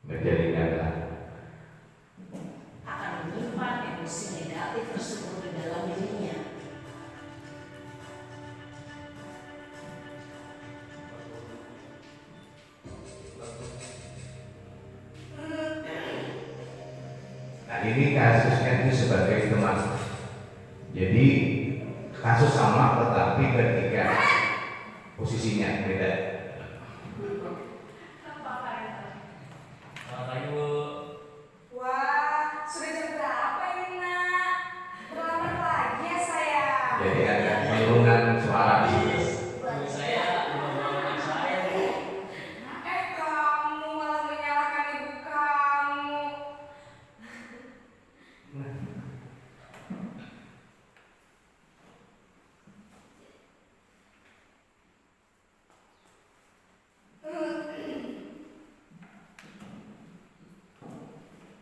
Menjadikan akan menyimpan emosi negatif tersebut di dalam dirinya. Nah ini kasusnya itu sebagai teman. Jadi kasus sama tetapi ketika posisinya beda. Wah, sudah jam berapa ini nak? Berlambat lagi ya saya. Jadi ada penurunan suara di situ. Kamu malah menyalahkan ibu kamu.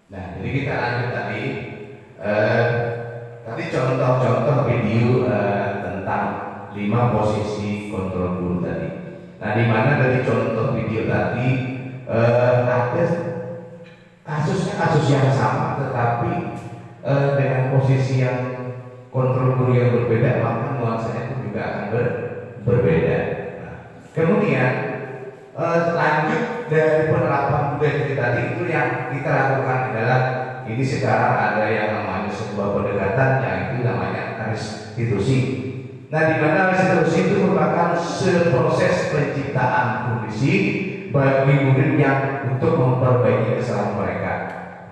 Nah, jadi kita lanjut tadi. Tadi contoh-contoh video tentang 5 posisi kontrol guru tadi. Nah, di mana dari contoh video tadi ada kasusnya kasus yang sama, tetapi dengan posisi yang kontrol guru yang berbeda, maka nuansanya itu juga akan berbeda. Nah, kemudian lanjut dari penerapan budaya kita tadi itu yang kita lakukan adalah ini sekarang ada yang namanya sebuah pendekatan yang itu namanya restitusi. Nah, di mana restitusi itu merupakan proses penciptaan kondisi bagi murid yang untuk memperbaiki kesalahan mereka.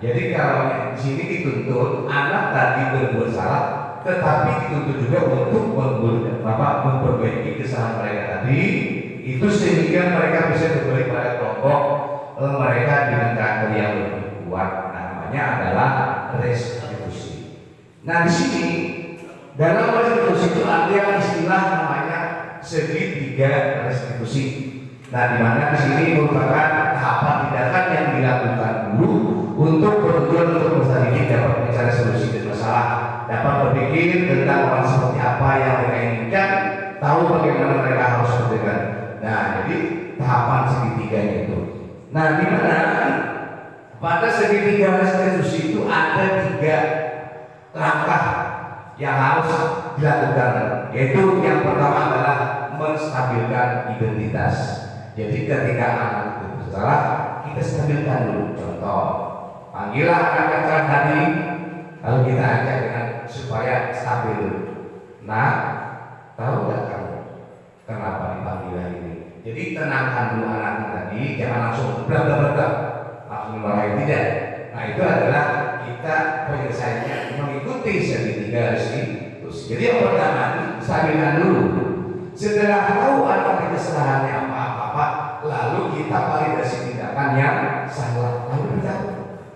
Jadi kalau di sini dituntut anak tadi berbuat salah, tetapi dituntut juga untuk memperbaiki kesalahan mereka tadi. Itu sehingga mereka bisa kembali pada kelompok mereka dengan karakter yang lebih kuat. Namanya adalah restitusi. Nah, di sini dalam restitusi itu ada istilah namanya segitiga restitusi. Nah, di mana di sini merupakan tahapan tindakan yang dilakukan dulu untuk bertujuan untuk peserta didik dapat mencari solusi dari masalah, dapat berpikir tentang orang seperti apa yang mereka inginkan, tahu bagaimana mereka harus bertindak. Nah, jadi tahapan segitiganya itu. Nah, di mana pada segitiga restitusi itu ada 3 langkah yang harus dilakukan. Yaitu yang pertama adalah menstabilkan identitas. Jadi ketika anak itu bersalah, kita stabilkan dulu. Contoh, panggillah anak kecil tadi, lalu kita ajak dengan supaya stabil. Nah, tahu nggak kamu kenapa dipanggil hari ini? Jadi tenangkan dulu anaknya tadi, jangan langsung blak-blak-blak, langsung dimarahi, tidak. Nah, itu adalah kita penyelesaiannya mengikuti segitiga restitusi. Jadi yang pertama stabilkan dulu. Setelah tahu anak kesalahannya apa-apa, lalu kita validasi tindakan yang salah. Lalu kita,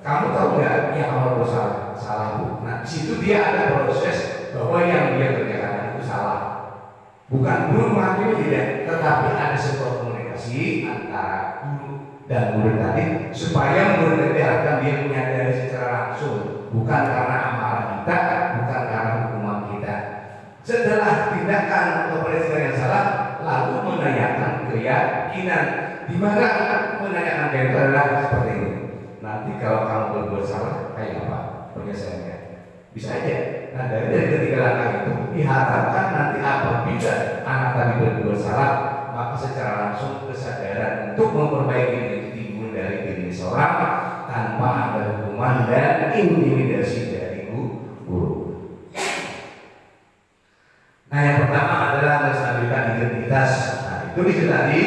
kamu tahu nggak yang kamu bersalah? Salah bu. Nah, di situ dia ada proses bahwa yang dia kerjakan itu salah. Bukan guru menghakimi tidak, tetapi ada sebuah komunikasi antara guru dan murid tadi supaya murid tadi akan dia menyadari secara langsung, bukan karena amarah kita, bukan karena hukuman kita. Setelah tindakan atau peristiwa yang salah, lalu menanyakan keyakinan, di mana menanyakan keyakinan adalah seperti ini. Nanti kalau kamu berbuat salah, kayak apa penyelesaiannya? Bisa aja. Nah, dari ketiga langkah itu diharapkan nanti apabila anak tadi berbuat salah, maka secara langsung kesadaran untuk memperbaiki itu timbul dari diri seorang tanpa ada hukuman dan intimidasi dari guru. Nah, yang pertama adalah menstabilkan identitas. Nah, itu bisa tadi.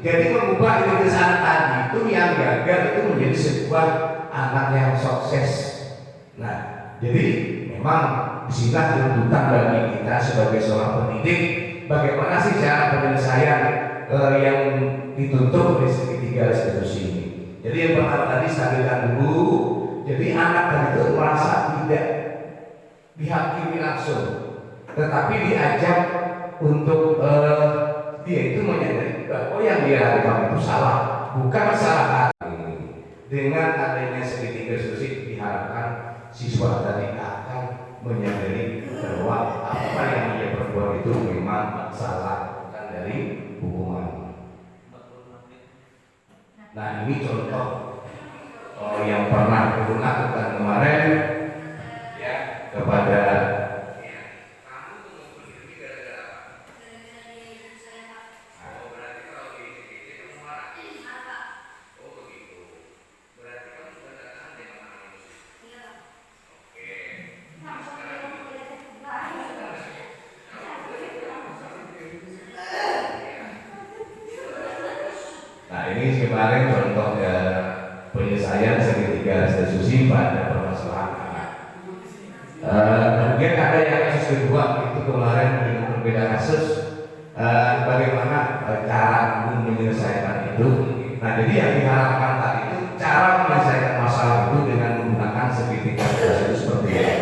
Jadi mengubah identitas anak tadi itu yang gagal itu menjadi sebuah anak yang sukses. Nah, jadi memang disinilah tuntutan bagi kita sebagai seorang pendidik, bagaimana sih cara penyelesaian yang dituntut oleh segitiga restitusi ini. Jadi yang pertama tadi stabilkan dulu. Jadi anak tadi itu merasa tidak dihakimi langsung, tetapi diajak untuk dia itu menyadari bahwa yang diharapkan itu salah, bukan salah. Dengan adanya segitiga solusi diharapkan siswa tadi akan menyadari bahwa apa yang dia perbuat itu memang salah, bukan dari hukuman. Nah ini contoh yang pernah aku lakukan kemarin ya kepada ini kemarin contoh penyelesaian segitiga institusi pada permasalahan anak. Kemudian ada yang kasus kedua itu kemarin dengan berbeda kasus bagaimana cara menyelesaikan itu. Nah jadi yang diharapkan tadi itu cara menyelesaikan masalah itu dengan menggunakan segitiga institusi seperti ini.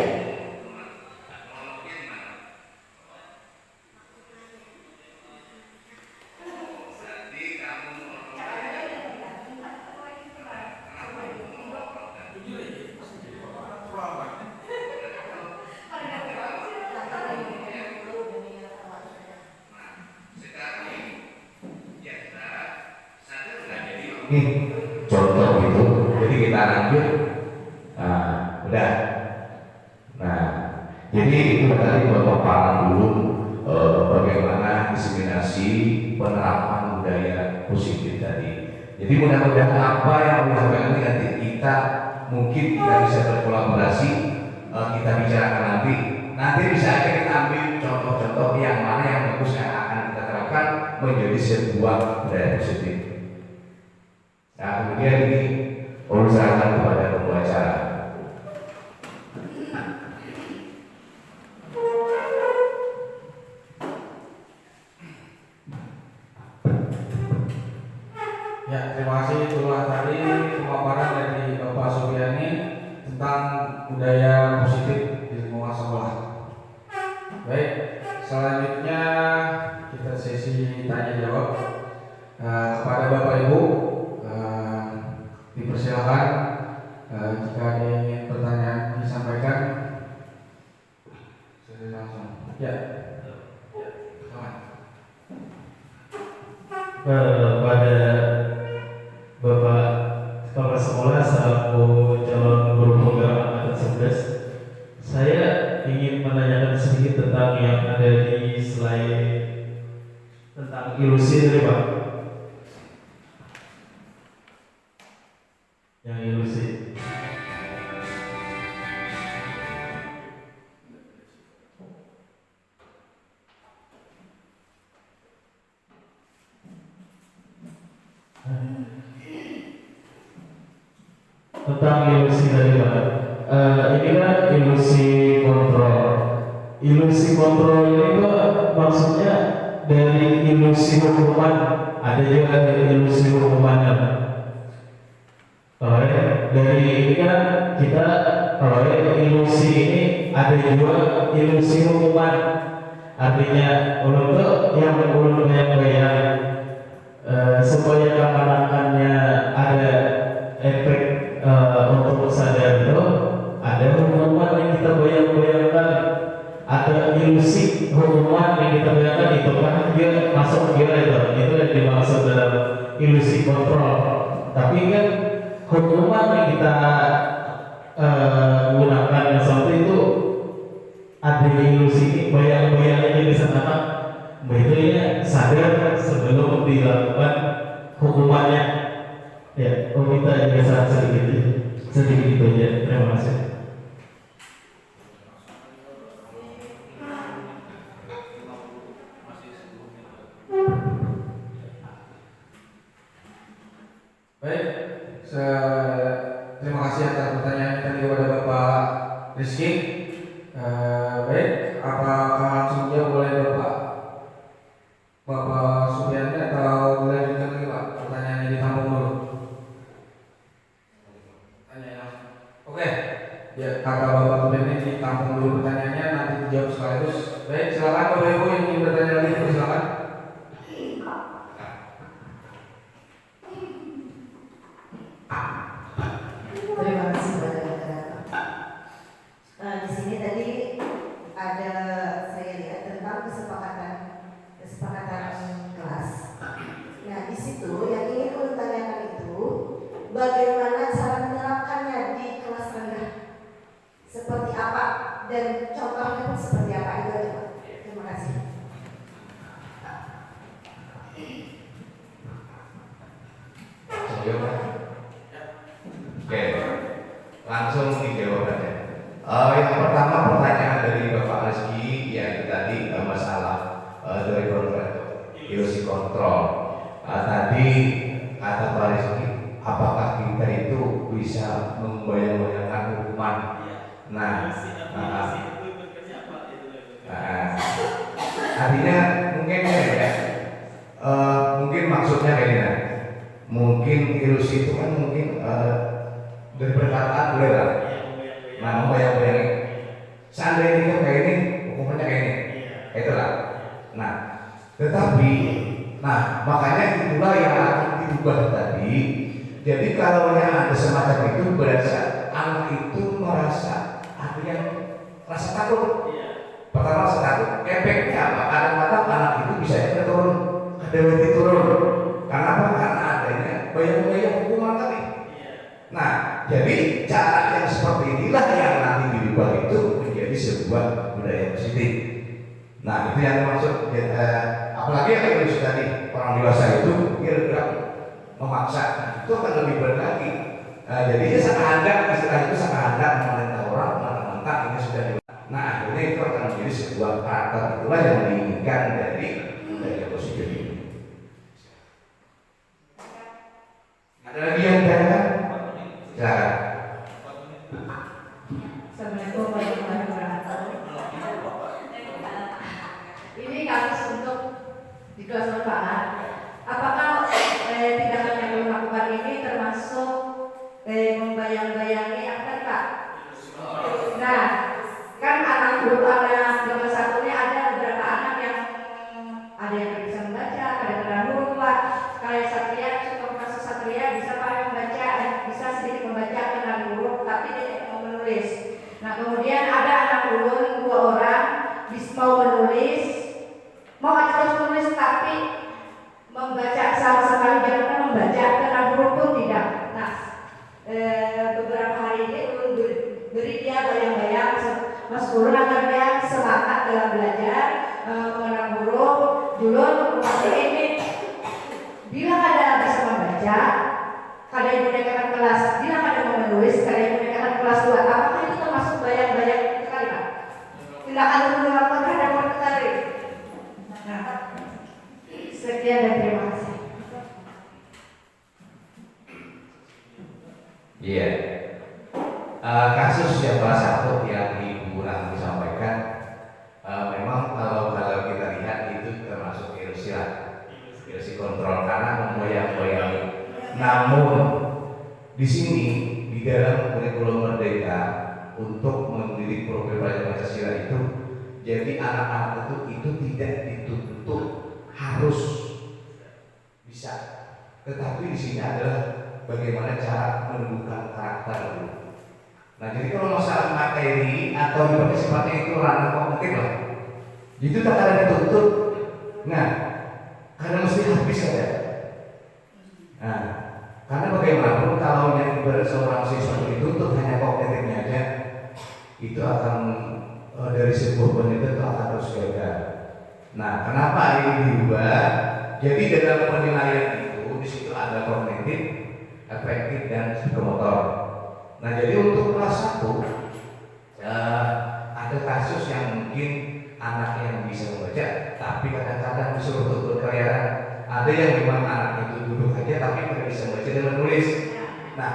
Ini contoh itu, jadi kita lanjut. Nah, udah. Nah, jadi itu tadi pemaparan dulu bagaimana diseminasi penerapan budaya positif tadi. Jadi mudah-mudahan apa yang disampaikan nanti kita mungkin kita bisa berkolaborasi, kita bicarakan nanti bisa aja kita ambil contoh-contoh yang mana yang bagus yang akan kita terapkan menjadi sebuah budaya positif. Nah kemudian ini urusan kepada pembacara. Ya, terima kasih. Itulah tadi pemaparan dari Bapak Supiani tentang budaya positif di lingkungan sekolah. Baik, selanjutnya kita sesi tanya jawab kepada Bapak Ibu. Dipersilakan jika ada yang ingin pertanyaan disampaikan. Sudah langsung. Ya. Pada Bapak Kepala Sekolah selaku calon guru program angkatan 11, saya ingin menanyakan sedikit tentang yang ada di slide tentang ilusi tadi Pak. Yang ilusi. Tentang ilusi tadi Pak. Ini kan ilusi kontrol. Ilusi kontrol ini Pak maksudnya dari ilusi hukuman, ada juga ilusi hukumannya. Dari ini kan kita ilusi ini ada juga ilusi hukuman, artinya untuk yang bayang-bayang supaya kemanakannya ada efek untuk sadar itu ada hukuman yang kita bayang-bayangkan, ada ilusi hukuman yang kita bayangkan itu kan dia masuk dia itu yang dimaksud dalam ilusi kontrol. Tapi kan hukuman yang kita gunakan sesuatu itu ada ilusi ini bayang-bayangnya di sana, begitu ya sadar sebelum dilakukan hukumannya. Ya, kita biasa sedikit itu aja. Terima kasih. Baik, terima kasih atas pertanyaan tadi kepada Bapak Rizky. Baik, apakah langsung saja boleh Bapak Supiani atau dilanjutkan lagi Pak? Pertanyaannya ditampung dulu. Oke, ya kata Bapak Supiani ditampung dulu pertanyaannya, nanti dijawab sekaligus. Baik, silakan Bapak Ibu yang ingin bertanya lagi, silakan. di situ yang ingin ulun tanyakan itu bagaimana cara menerapkannya di kelas rendah, seperti apa dan contohnya pun seperti apa, itu aja Pak. Terima kasih. Oke, langsung dijawab aja. Yang pertama pertanyaan dari Bapak Rizky yang tadi masalah dari ilusi kontrol. Tadi kata Pak Rizky, apakah kita itu bisa membayang-bayangkan hukuman? Artinya mungkin ya, mungkin maksudnya kayak gini. Mungkin ilusi itu kan mungkin dari perkataan boleh lah. Nah, membayang-bayangin seandainya itu kayak ini, hukumannya kayak ini, itulah. Nah, tetapi, makanya itulah yang akan diubah tadi. Jadi kalau yang ada semacam itu berasa anak itu merasa ada yang rasa takut. Pertama rasa takut, efeknya apa? Kadang-kadang anak itu bisa turun, ada yang turun. Karena apa? Karena adanya bayang-bayang hukuman tadi. Nah, jadi cara yang seperti inilah yang nanti diubah itu menjadi sebuah budaya positif. Nah, itu yang dimaksud. Apalagi yang ilusi tadi, orang dewasa itu kira-kira memaksa, itu akan lebih berat lagi. Jadi seakan istilah itu seakan memerintah orang, mentah ini sudah di. Nah, akhirnya itu akan menjadi sebuah karakter, itulah yang diinginkan dari budaya positif ini. Ada lagi yang ditanyakan? Silakan. Assalamualaikum warahmatullahi wabarakatuh. Ini kasus untuk di kelas manfaat. Apakah tindakan yang dilakukan ini termasuk membayang-bayangi akan Kak? Nah, kan anak guru anak kelas satunya ada beberapa anak yang ada yang bisa membaca, kadang-kadang huruf Pak. Kayak Satria, contoh kasus Satria bisa Pak membaca, bisa sedikit membaca kenal huruf, tapi dia tidak mau menulis. Nah, kemudian ada anak ulun 2 orang mau menulis, mau terus menulis tapi membaca sama sekali jangan membaca kenal huruf pun tidak. Nah, beberapa hari ini ulun beri dia bayang-bayang Mas Guru agar dia semangat dalam belajar mengenal huruf. Dulu waktu ini bila ada bisa membaca, kada ibu dikatakan kelas, bila ada mau menulis, kada ibu dikatakan kelas 2, apakah itu termasuk bayang-bayang sekali Pak? Tindakan melakukan terhadap murid tadi. Nah, sekian dan terima kasih. Iya. Kasus yang salah satu yang Ibu nanti sampaikan, memang kalau kita lihat itu termasuk ilusi lah, ilusi kontrol karena membayang-bayangi. Namun di sini di dalam kurikulum Merdeka untuk mendidik profil pelajar Pancasila itu, jadi anak-anak itu tidak dituntut harus bisa, tetapi di sini adalah bagaimana cara menumbuhkan karakter. Nah, jadi kalau masalah materi atau berbagai sifatnya itu ranah kognitif lah, itu tak ada dituntut. Nah, karena mesti habis saja. Nah, karena bagaimanapun kalau yang seorang siswa dituntut hanya kognitifnya aja, itu akan dari sebuah penelitian itu akan terus gagal. Nah, kenapa ini diubah? Jadi dalam penilaian itu di situ ada kognitif, efektif dan psikomotor. Nah, jadi untuk kelas 1 ada kasus yang mungkin anak yang bisa membaca, tapi kadang-kadang disuruh untuk berkeliaran. Ada yang memang anak itu duduk aja tapi tidak bisa membaca dan menulis. Nah,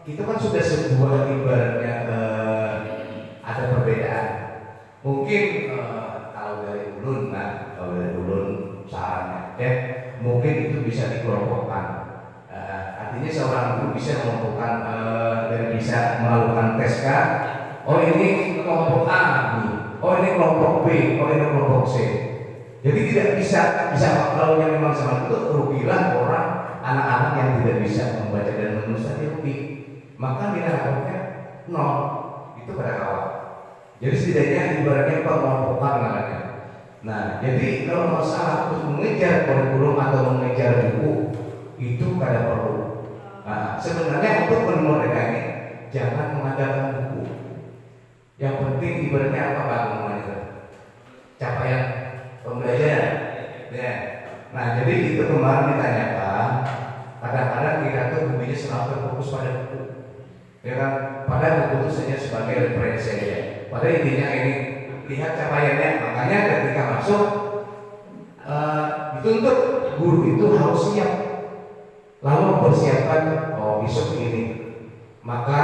itu kan sudah sebuah ibaratnya ada perbedaan. Mungkin kalau dari ulun, sarannya, mungkin itu bisa dikelompokkan. Artinya seorang guru bisa mengumpulkan dan bisa melakukan tes K. Oh, ini kelompok A nih. Oh, ini kelompok B. Oh, ini kelompok C. Jadi tidak bisa kalau yang memang sama itu rugilah orang anak-anak yang tidak bisa membaca dan menulis tadi rugi. Maka nilai raportnya 0. Itu pada kawan. Jadi setidaknya ibaratnya pengelompokan namanya. Nah, jadi kalau masalah untuk mengejar kurikulum atau mengejar buku itu kada perlu. Nah, sebenarnya untuk menurut mereka ini jangan mengandalkan buku. Yang penting ibaratnya apa Pak namanya? Capaian pembelajaran. Ya. Nah, jadi itu kemarin ditanyakan. Kadang-kadang kita tuh bukunya selalu terfokus pada buku. Ya kan? Padahal buku itu hanya sebagai referensi aja. Pada intinya ini lihat capaiannya. Makanya ketika masuk dituntut guru itu harus siap. Lalu mempersiapkan besok ini. Maka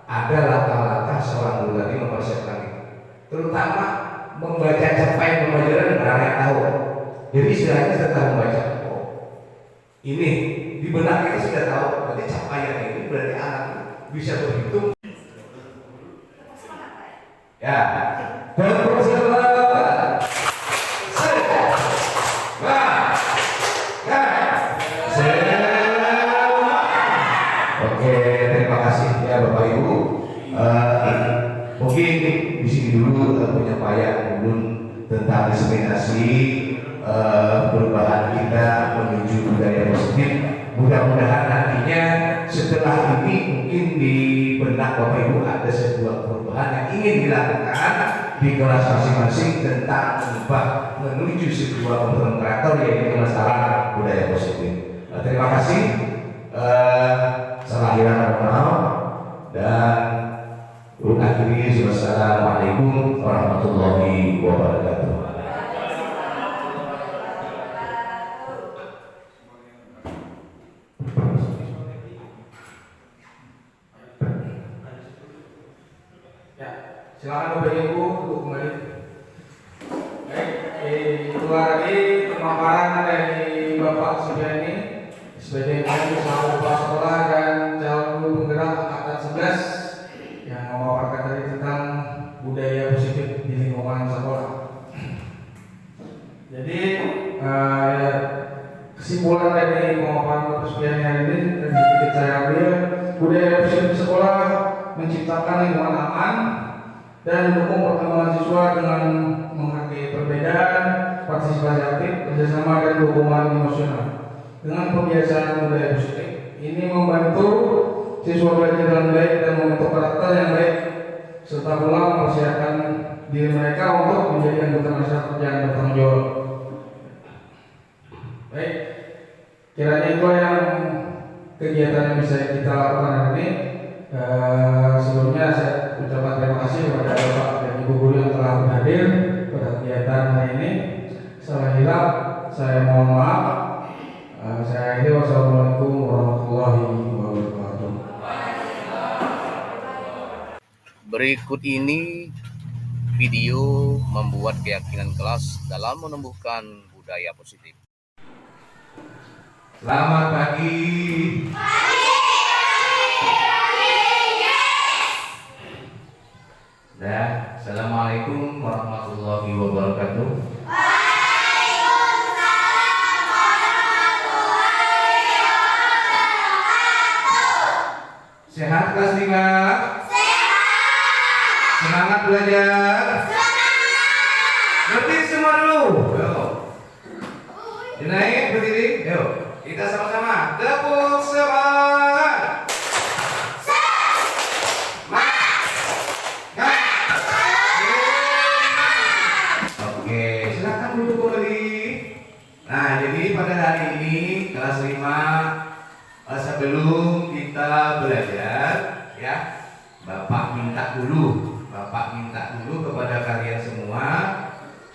ada langkah-langkah seorang guru tadi mempersiapkan itu. Terutama membaca capaian pembelajaran berarti tahu. Jadi istilahnya kita tahu membaca. Ini di benak kita sudah tahu. Berarti capaian ini berarti anak bisa berhitung. Ya. Berpersiapan. Oke, terima kasih ya Bapak Ibu. Mungkin di sini dulu penyampaian dulu tentang diseminasi perubahan kita menuju budaya positif. Mudah-mudahan nantinya setelah ini mungkin di benak Bapak Ibu ada sebuah perubahan yang ingin dilakukan di kelas masing-masing tentang mengubah menuju sebuah pembentukan karakter yaitu masalah budaya positif. Terima kasih. Salam kenal dan akhiri wassalamualaikum warahmatullahi wabarakatuh. Ya, silakan Bapak Ibu untuk kembali. Baik, itu lagi pemaparan dari Bapak Supiani sebagai kepala sekolah dan calon guru penggerak angkatan 11 yang memaparkan tadi tentang budaya positif di lingkungan sekolah. Jadi kesimpulan dari pemaparan Bapak Supiani hari ini dan sedikit saya ambil, budaya positif di sekolah menciptakan lingkungan aman dan mendukung perkembangan siswa dengan menghargai perbedaan, partisipasi aktif, kerjasama dan dukungan emosional. Dengan pembiasaan budaya positif, ini membantu siswa belajar dengan baik dan membentuk karakter yang baik, serta pula mempersiapkan diri mereka untuk menjadi anggota masyarakat yang bertanggung jawab. Baik, kiranya itu yang kegiatan yang bisa kita lakukan hari ini. Sebelumnya saya ucapkan terima kasih kepada Bapak dan Ibu guru yang telah hadir pada kegiatan hari ini. Salah hilap, saya mohon maaf. Saya akhiri, wassalamualaikum warahmatullahi wabarakatuh. Berikut ini video membuat keyakinan kelas dalam menumbuhkan budaya positif. Selamat pagi. Dan assalamualaikum warahmatullahi wabarakatuh. Sehat kelas 5? Sehat. Semangat belajar? Semangat. Berdiri semua dulu. Yuk. Naik berdiri. Yuk. Kita sama-sama. Tepuk semangat. Oke, silakan duduk kembali. Nah, jadi pada hari ini kelas 5 sebelum kita belajar ya, Bapak minta dulu kepada kalian semua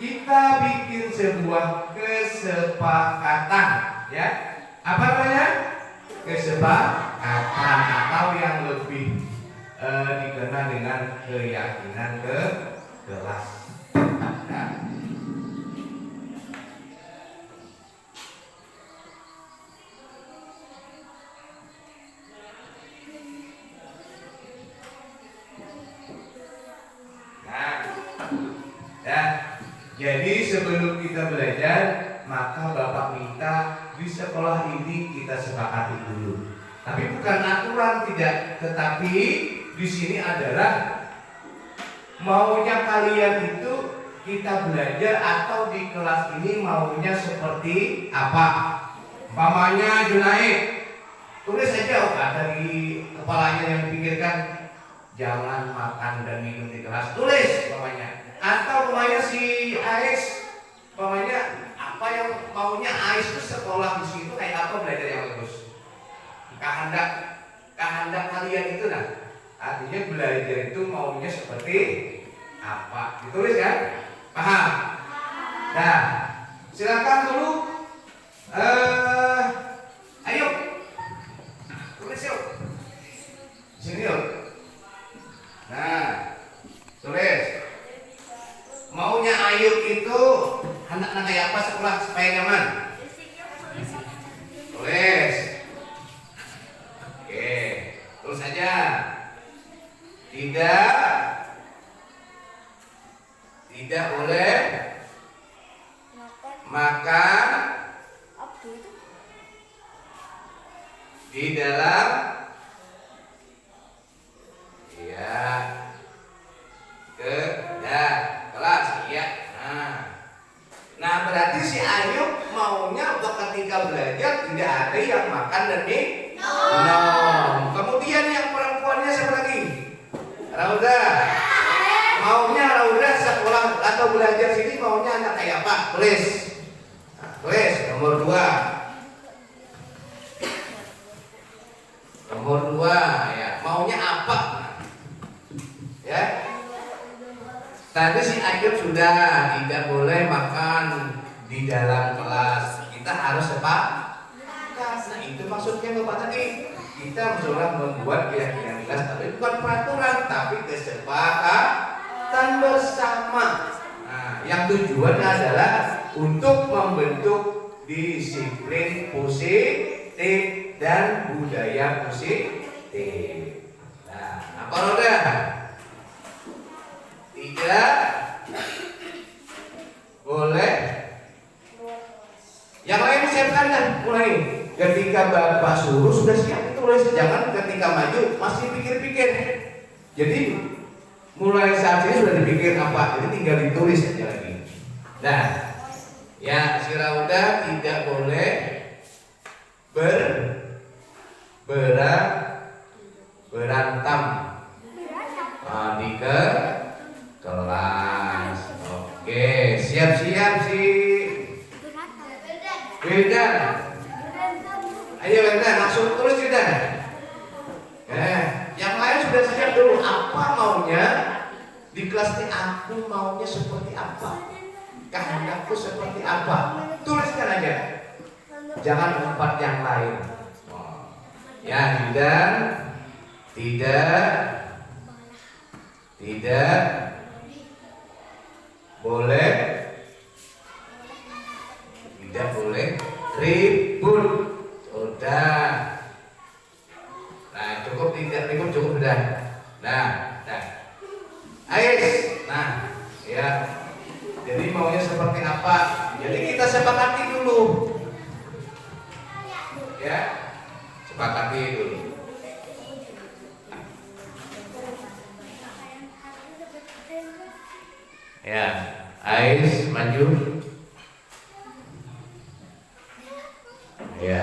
kita bikin sebuah kesepakatan ya. Apa namanya? Kesepakatan atau yang lebih dikenal dengan keyakinan kelas. Jadi sebelum kita belajar, maka Bapak minta di sekolah ini kita sepakati dulu. Tapi bukan aturan tidak, tetapi di sini adalah maunya kalian itu kita belajar atau di kelas ini maunya seperti apa? Umpamanya Junaid, tulis aja dari kepalanya yang dipikirkan, jangan makan dan minum di kelas, tulis umpamanya. Atau umpamanya si Ais, umpamanya apa yang maunya Ais itu sekolah di situ kayak apa, belajar yang bagus. Kehendak kalian itu nah, artinya belajar itu maunya seperti apa, ditulis kan? Paham? Nah, silakan dulu. Ayo, tulis yuk. Sini yuk. Nah, tulis. Maunya Ayub itu anak-anak kayak apa sekolah supaya nyaman? Tulis. Oke, tulis aja. Tidak boleh makan di dalam kelas ya. Nah berarti si Ayub maunya ketika belajar tidak ada yang makan dan minum. Kemudian yang perempuannya siapa lagi? Rauda. Maunya Rauda sekolah atau belajar sini maunya anak kayak apa? Tulis. Nah, tulis nomor 2. Nomor 2 ya, maunya apa? Ya. Tadi si Ayub sudah tidak boleh makan di dalam kelas. Kita harus sepakat. Nah, itu maksudnya Bapak tadi. Kita sudah membuat keyakinan kelas, tapi bukan peraturan, tapi kesepakatan bersama. Nah, yang tujuan adalah untuk membentuk disiplin positif dan budaya positif. Nah, apa roda? Tidak boleh. Yang lain siapkan dan mulai. Ketika Bapak suruh sudah siap tulis, jangan ketika maju masih pikir-pikir. Jadi mulai saat ini sudah dipikir apa, jadi tinggal ditulis aja lagi. Nah, ya si Rauda tidak boleh berantem di kelas. Oke, siap-siap si Wildan. Ayo Wildan, langsung tulis Wildan. Yang lain sudah siap dulu. Apa maunya di kelas ini? Aku maunya seperti apa? Kehendakku seperti apa? Tuliskan aja. Jangan umpat yang lain. Ya, Wildan. Tidak boleh ribut. Udah. Nah, cukup tidak ribut, cukup sudah. Nah. Ais. Nah, ya. Jadi maunya seperti apa? Jadi kita sepakati dulu. Ya. Sepakati dulu. Ya, Ais maju. Ya.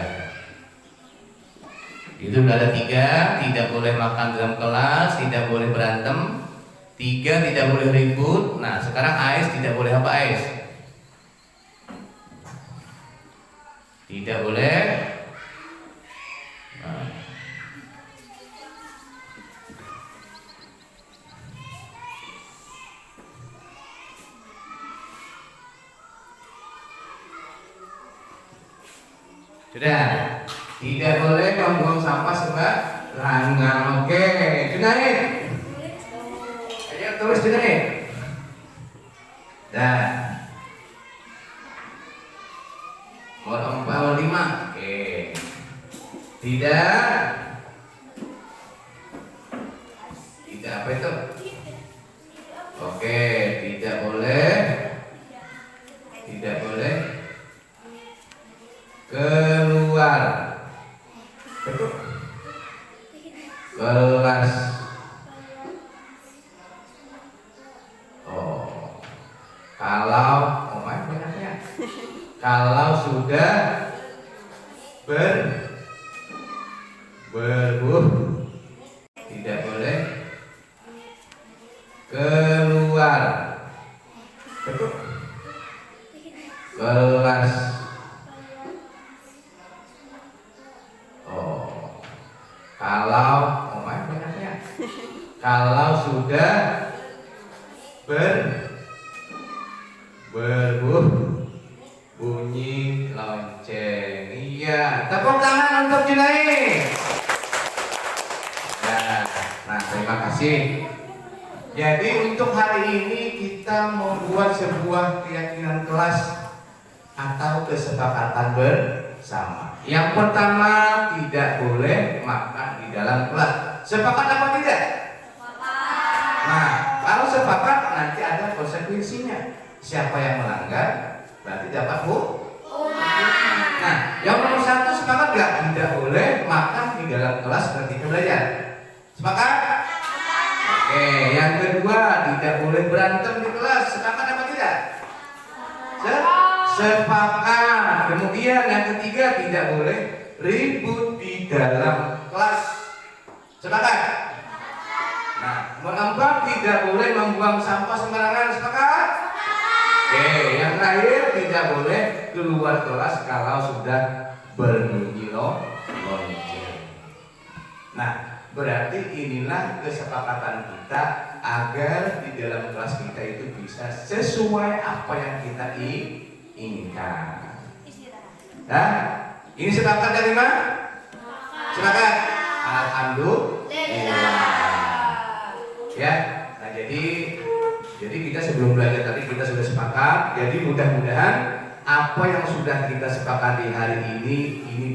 Itu sudah ada 3, tidak boleh makan dalam kelas, tidak boleh berantem. 3, tidak boleh ribut. Nah, sekarang Ais tidak boleh apa Ais? Tidak boleh. Nah. Sudah. Tidak boleh membuang sampah sembarangan. Oke, Junaid. Ayo tulis Junaid. Dah. Nomor 4, 5. Oke. Tidak apa itu? Oke, tidak boleh keluar kelas. sudah berbuh tidak boleh keluar kelas. Kalau sudah berbuh bunyi lonceng. Iya, tepuk tangan untuk Junai. Nah, terima kasih. Jadi untuk hari ini kita membuat sebuah keyakinan kelas atau kesepakatan bersama. Yang pertama, tidak boleh makan di dalam kelas. Sepakat apa tidak? Nah, kalau sepakat nanti ada konsekuensinya. Siapa yang melanggar berarti dapat hukuman. Nah, yang nomor 1 sepakat gak? Tidak boleh makan di dalam kelas ketika belajar. Sepakat? Oke, yang kedua tidak boleh berantem di kelas. Sepakat apa tidak? Sepakat. Kemudian yang ketiga tidak boleh ribut di dalam kelas. Sepakat? Nah, nomor 4 tidak boleh membuang sampah sembarangan. Sepakat? Oke, yang terakhir tidak boleh keluar kelas kalau sudah berbunyi lonceng. Nah, berarti inilah kesepakatan kita agar di dalam kelas kita itu bisa sesuai apa yang kita inginkan. Nah, ini sepakat dari mana? Sepakat? Alhamdulillah. Ya, nah jadi kita sebelum belajar tadi kita sudah sepakat. Jadi mudah-mudahan apa yang sudah kita sepakati hari ini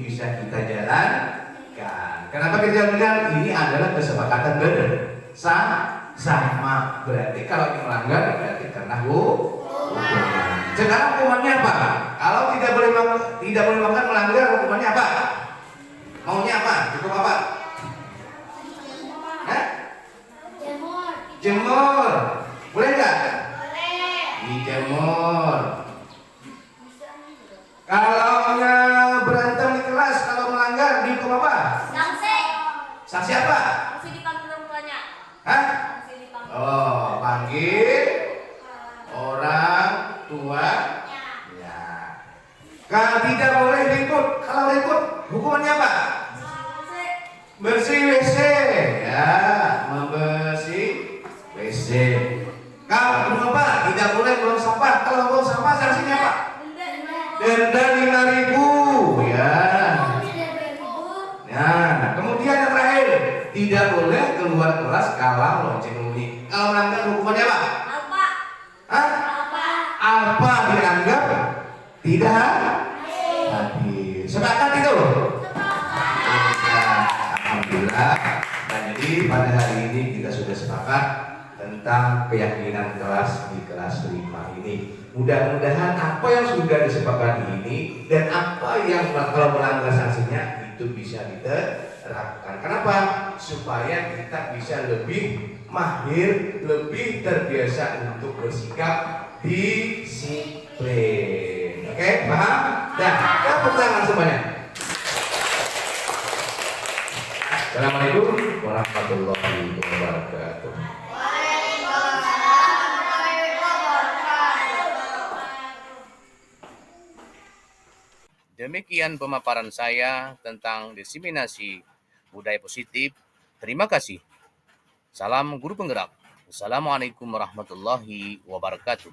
bisa kita jalankan. Kenapa kita jalankan? Ini adalah kesepakatan bersama. Berarti kalau ini melanggar berarti kena hukuman. Sekarang hukumannya apa? Kalau tidak boleh makan melanggar, hukumannya apa? Maunya apa? Cukup apa? Jemur. Boleh nggak? Boleh. Dijemur. Kalau berantem di kelas, kalau melanggar dihukum apa? Sanksi. Sanksi apa? Sanksi dipanggil orang tuanya. Hah? Sanksi dipanggil. Oh, panggil orang tua. Ya. Kalau tidak boleh ribut. Kalau ribut, hukumannya apa? Bersih WC. Ya, membersih WC. Kalau apa? Tidak boleh buang sampah. Kalau buang sampah sanksinya apa? Denda 5.000. Ya. Nah, kemudian yang terakhir, tidak boleh keluar kelas kalau lonceng bunyi. Kalau melanggar hukumannya apa? Apa? Hah? Apa dianggap tidak hadir. Sepakat itu? Alhamdulillah. Nah, jadi pada hari ini kita sudah sepakat tentang keyakinan kelas di kelas 5 ini. Mudah-mudahan apa yang sudah disepakati ini dan apa yang kalau melanggar sanksinya itu bisa diterapkan. Kenapa? Supaya kita bisa lebih mahir, lebih terbiasa untuk bersikap disiplin. Oke, paham? Dan tepuk tangan semuanya. Assalamualaikum warahmatullahi wabarakatuh. Demikian pemaparan saya tentang diseminasi budaya positif. Terima kasih. Salam guru penggerak. Assalamualaikum warahmatullahi wabarakatuh.